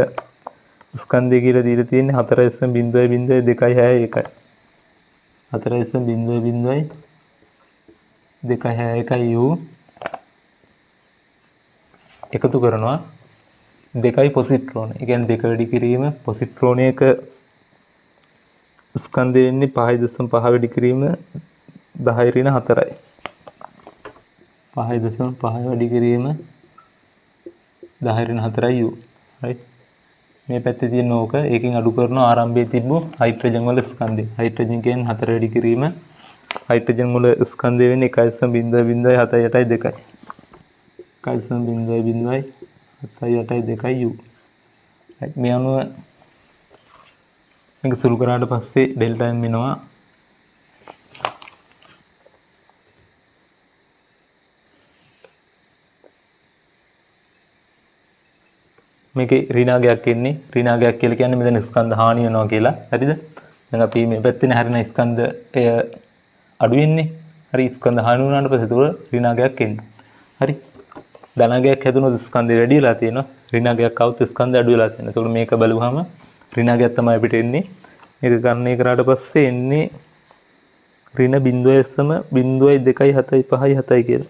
ස්කන්ධය කියලා දීලා තියෙන්නේ 4.0.261. 4.0.261 u එකතු කරනවා 2යි පොසිට්‍රෝන. ඒ කියන්නේ 2 වැඩි කිරීම පොසිට්‍රෝනයක ස්කන්ධය වෙන්නේ 5.5 වැඩි කිරීම 10^4යි. 5.5 වැඩි කිරීම 10^4යි u. right. මේ පැත්තේ තියෙන ඕක ඒකෙන් අඩු කරනවා ආරම්භයේ තිබ්බ හයිඩ්‍රජන් වල ස්කන්ධය. හයිඩ්‍රජන් කියන්නේ 4 වැඩි කිරීම හයිඩ්‍රජන් වල ස්කන්ධය වෙන්නේ 1.0.782යි. 1.0.782 u. මේ අනුව මේක සුළු කරාට පස්සේ ඩෙල්ටා m වෙනවා මේකේ ඍණාගයක් එන්නේ ඍණාගයක් කියලා කියන්නේ මෙතන ස්කන්ධ හානි වෙනවා කියලා. හරිද? දැන් අපි මේ පැත්තේ හැරෙන ස්කන්ධය අඩු වෙන්නේ. හරි ස්කන්ධ හානි වුණාට පස්සේ ඒක ඍණාගයක් එන්නේ. හරි. ධනාගයක් හැදුනොත් ස්කන්ධය වැඩි වෙලා තියෙනවා. ඍණාගයක් આવුත් ස්කන්ධය අඩු වෙලා තියෙනවා. ඒකට මේක බලුවාම ඍණාගයක් තමයි අපිට එන්නේ. මේක ගණනය කරාට පස්සේ එන්නේ ඍණ 0.275 කියලා.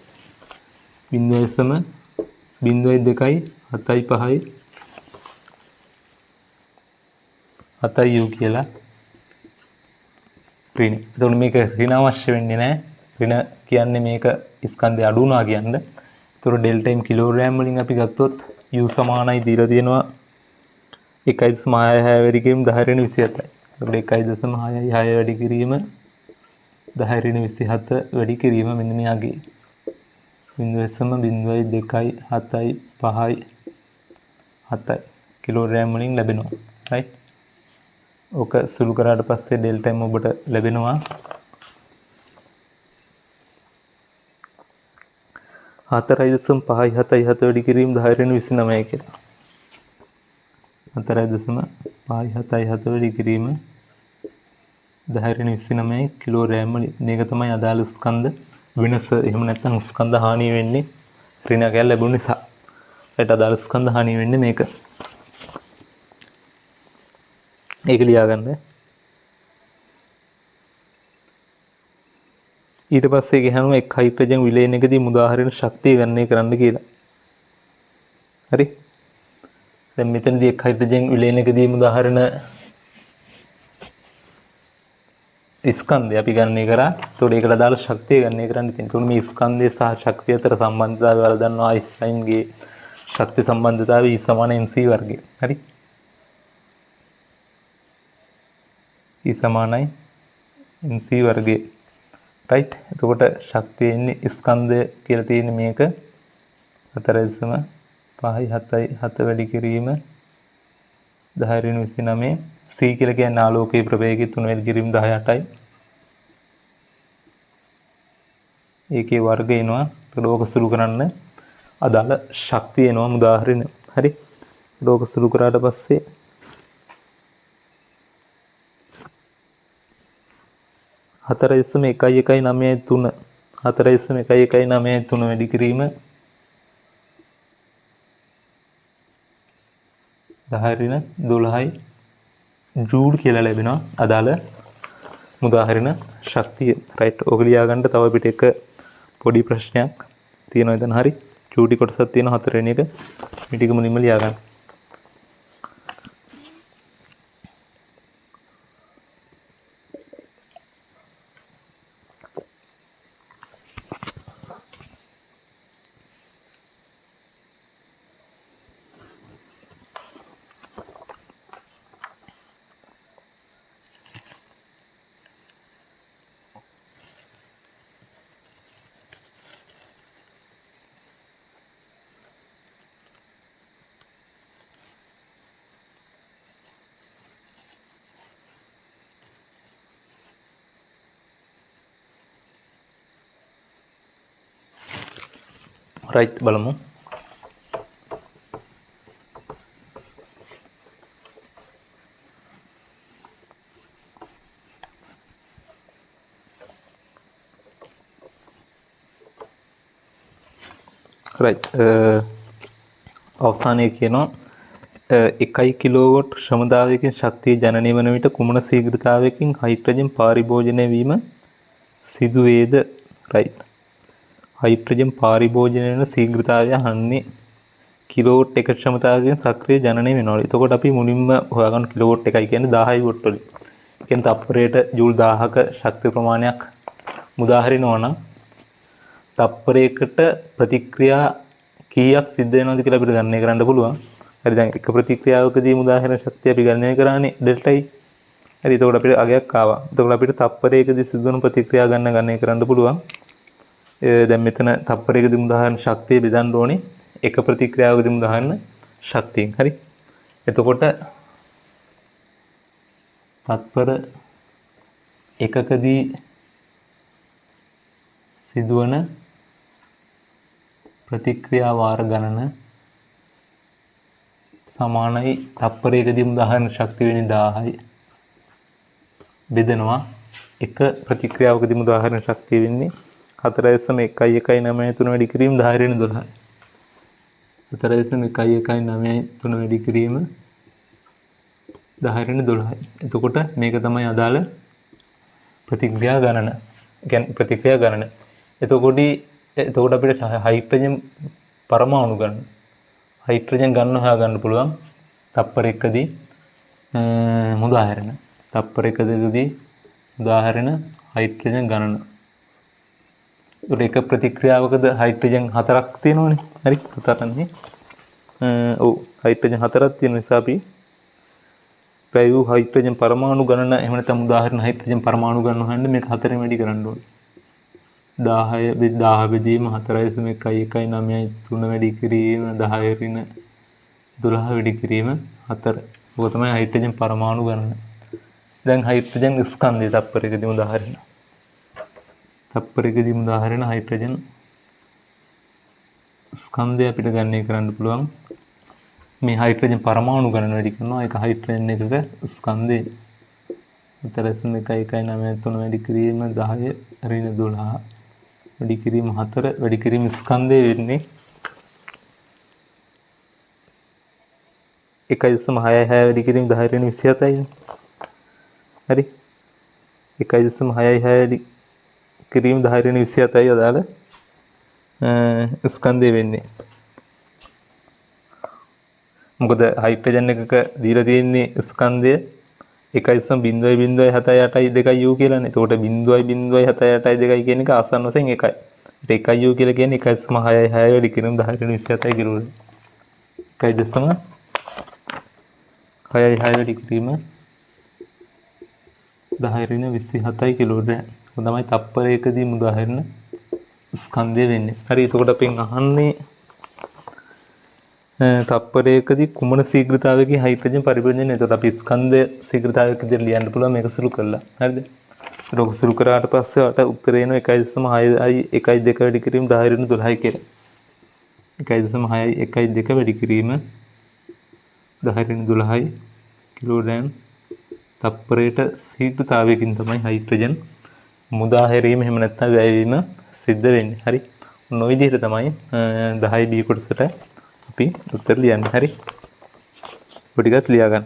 0.275 7 u කියලා ඍණ. එතකොට මේක ඍණ අවශ්‍ය වෙන්නේ නැහැ. ඍණ කියන්නේ මේක ස්කන්ධය අඩු වුණා කියන්නේ. ඒතර ඩෙල්ටා m කිලෝග්‍රෑම් වලින් අපි ගත්තොත් u සමානයි දීලා තියෙනවා 1.6 වැඩි කිරීම 10^27යි. ඒතකොට 1.6 වැඩි කිරීම 10^27 වැඩි කිරීම මෙන්න මෙයාගේ 0.275 කිලෝග්‍රෑම් වලින් ලැබෙනවා. right. ඕක සුළු කරාට පස්සේ ඩෙල්ටා m ඔබට ලැබෙනවා 4.577 වැඩි කිරීම 10^29 කියලා. 4.577 වැඩි කිරීම 10^29 කිලෝග්‍රෑම් වලින්. මේක තමයි අදාළ ස්කන්ධ වෙනස. එහෙම නැත්නම් ස්කන්ධ හානිය වෙන්නේ ඍණාගයක් ලැබුණ නිසා. ඒකට අදාළ ස්කන්ධ හානිය වෙන්නේ මේක. ඒක ලියාගන්න. ඊට පස්සේ ගහනවා එක් හයිඩ්‍රජන් විලයනකදී මුදාහරින ශක්තිය ගණනය කරන්න කියලා. හරි. දැන් මෙතනදී එක් හයිඩ්‍රජන් විලයනකදී මුදාහරින ස්කන්ධය අපි ගණනය කරා. ඒතකොට ඒකට අදාළ ශක්තිය ගණනය කරන්න තියෙනවා. ඒතකොට මේ ස්කන්ධය සහ ශක්තිය අතර සම්බන්ධතාවය වල දන්නවා අයින්ස්ටයින්ගේ ශක්ති සම්බන්ධතාවය E = mc වර්ගය. හරි. E = mc වර්ගය. right. එතකොට ශක්තිය එන්නේ ස්කන්ධය කියලා තියෙන්නේ මේක 4.577 වැඩි කිරීම 10^29 c කියලා කියන්නේ ආලෝකයේ ප්‍රවේගය 3 වැඩි කිරීම 18යි. ඒකේ වර්ග එනවා. එතකොට ඕක සුළු කරන්න අදාළ ශක්තිය එනවා මුදාහරින. හරි. එතකොට ඕක සුළු කරාට පස්සේ 4.1193 4.1193 වැඩි කිරීම 10^12යි ජූල් කියලා ලැබෙනවා අදාළ මුදාහරින ශක්තිය. right. ඔක ලියා ගන්න තව පිට එක පොඩි ප්‍රශ්නයක් තියෙනවා එතන. හරි. චූටි කොටසක් තියෙනවා 4 වෙනි එක. මේ ටික මුලින්ම ලියා ගන්න. රයිට් බලමු. රයිට් අවසානයේ කියනවා 1 කිලෝවොට් ශ්‍රමදායකින් ශක්තිය ජනනය වන විට කුමන ශීඝ්‍රතාවයකින් හයිඩ්‍රජන් පරිභෝජනය වීම සිදු වේද? රයිට්. හයිඩ්‍රජන් පරිභෝජනය වෙන ශීඝ්‍රතාවය අහන්නේ කිලෝවොට් එක ශ්‍රමතාවකින් සක්‍රිය ජනනය වෙනවා. එතකොට අපි මුලින්ම හොයාගන්න කිලෝවොට් එකයි කියන්නේ 1000 වොට් වලින්. ඒ කියන්නේ තප්පරයට ජූල් 1000ක ශක්ති ප්‍රමාණයක් මුදාහරිනවා නම් තප්පරයකට ප්‍රතික්‍රියා කීයක් සිද්ධ වෙනවද කියලා අපිට ගණනය කරන්න පුළුවන්. හරි දැන් එක ප්‍රතික්‍රියාවකදී මුදාහරන ශක්තිය අපි ගණනය කරානේ ඩෙල්ටා E. හරි එතකොට අපිට අගයක් ආවා. එතකොට අපිට තප්පරයකදී සිදුවන ප්‍රතික්‍රියා ගණනය කරන්න පුළුවන්. දැන් මෙතන තප්පරයකදී මුදාහරන ශක්තිය බෙදන්න ඕනේ එක ප්‍රතික්‍රියාවකදී මුදාහරන ශක්තියෙන්. හරි. එතකොට තත්පර එකකදී සිදුවන ප්‍රතික්‍රියා වාර ගණන සමානයි තප්පරයකදී මුදාහරන ශක්තිය වෙන්නේ 1000යි බෙදනවා එක ප්‍රතික්‍රියාවකදී මුදාහරන ශක්තිය වෙන්නේ 4.119 වැඩි කිරීම 10^12. 4.119 වැඩි කිරීම 10^12. එතකොට මේක තමයි අදාළ ප්‍රතික්‍රියා ගණන. කියන්නේ ප්‍රතික්‍රියා ගණන. එතකොට අපිට හයිඩ්‍රජන් පරමාණු ගන්න. හයිඩ්‍රජන් ගන්න හොයාගන්න පුළුවන් තප්පරයකදී මුදාහරන. තප්පරයකදී මුදාහරන හයිඩ්‍රජන් ගණන. ඒක ප්‍රතික්‍රියාවකද හයිඩ්‍රජන් 4ක් තියෙනවනේ. හරි 4න්නේ. ඔව් හයිඩ්‍රජන් 4ක් තියෙන නිසා අපි පැයු හයිඩ්‍රජන් පරමාණු ගණන එහෙම නැත්නම් උදාහරණ හයිඩ්‍රජන් පරමාණු ගණන හොයන්න මේක 4ෙන් වැඩි කරන්න ඕනේ. 10 බෙදීම 4.119 වැඩි කිරීම 10^12 වැඩි කිරීම 4. ඔක තමයි හයිඩ්‍රජන් පරමාණු ගණන. දැන් හයිඩ්‍රජන් ස්කන්ධය තප්පරයකදී උදාහරණ. තප්පරයකදී උදාහරණ හයිඩ්‍රජන් ස්කන්ධය අපිට ගණනය කරන්න පුළුවන්. මේ හයිඩ්‍රජන් පරමාණු ගණන වැඩි කරනවා. ඒක හයිඩ්‍රජන් එකක ස්කන්ධය 4.119 වැඩි කිරීම 10^12 වැඩි කිරීම 4 වැඩි කිරීම ස්කන්ධය වෙන්නේ 1.66 වැඩි කිරීම 10^27යි. හරි 1.66 වැඩි කිරීම 10^27යි අදාළ ස්කන්ධය වෙන්නේ. මොකද හයිඩ්‍රජන් එකක දීලා තියෙන්නේ ස්කන්ධය 1.0.078 U කියලානේ. එතකොට 0.078 කියන එක ආසන්න වශයෙන් එකයි. ඒක 1 U කියලා කියන්නේ 1.66 වැඩි කිරීම 10^27 කිලෝග්‍රෑම්. 1.66 වැඩි කිරීම 10^27 කිලෝග්‍රෑම්. ඒක තමයි තප්පරයකදී මුදාහරන ස්කන්ධය වෙන්නේ. හරි එතකොට අපෙන් අහන්නේ තප්පරයකදී කුමන ශීඝ්‍රතාවයකින් හයිඩ්‍රජන් පරිභෝජනය. එතකොට අපි ස්කන්ධ ශීඝ්‍රතාවයක් විදිහට ලියන්න පුළුවන් මේක සුළු කරලා. හරිද? ඒක සුළු කරාට පස්සේ අට උත්තරේ එනවා 1.6යි 1.2 වැඩි කිරීම 10^12 කියලා. 1.6යි 1.2 වැඩි කිරීම 10^12 කිලෝග්‍රෑම් තප්පරයට ශීඝ්‍රතාවයකින් තමයි හයිඩ්‍රජන් මුදාහැරීම එහෙම නැත්නම් වැයවීම සිද්ධ වෙන්නේ. හරි. ඔන්න ඔය විදිහට තමයි 10B කොටසට අපි උත්තර ලියන්නේ. හරි. ඔය ටිකත් ලියා ගන්න.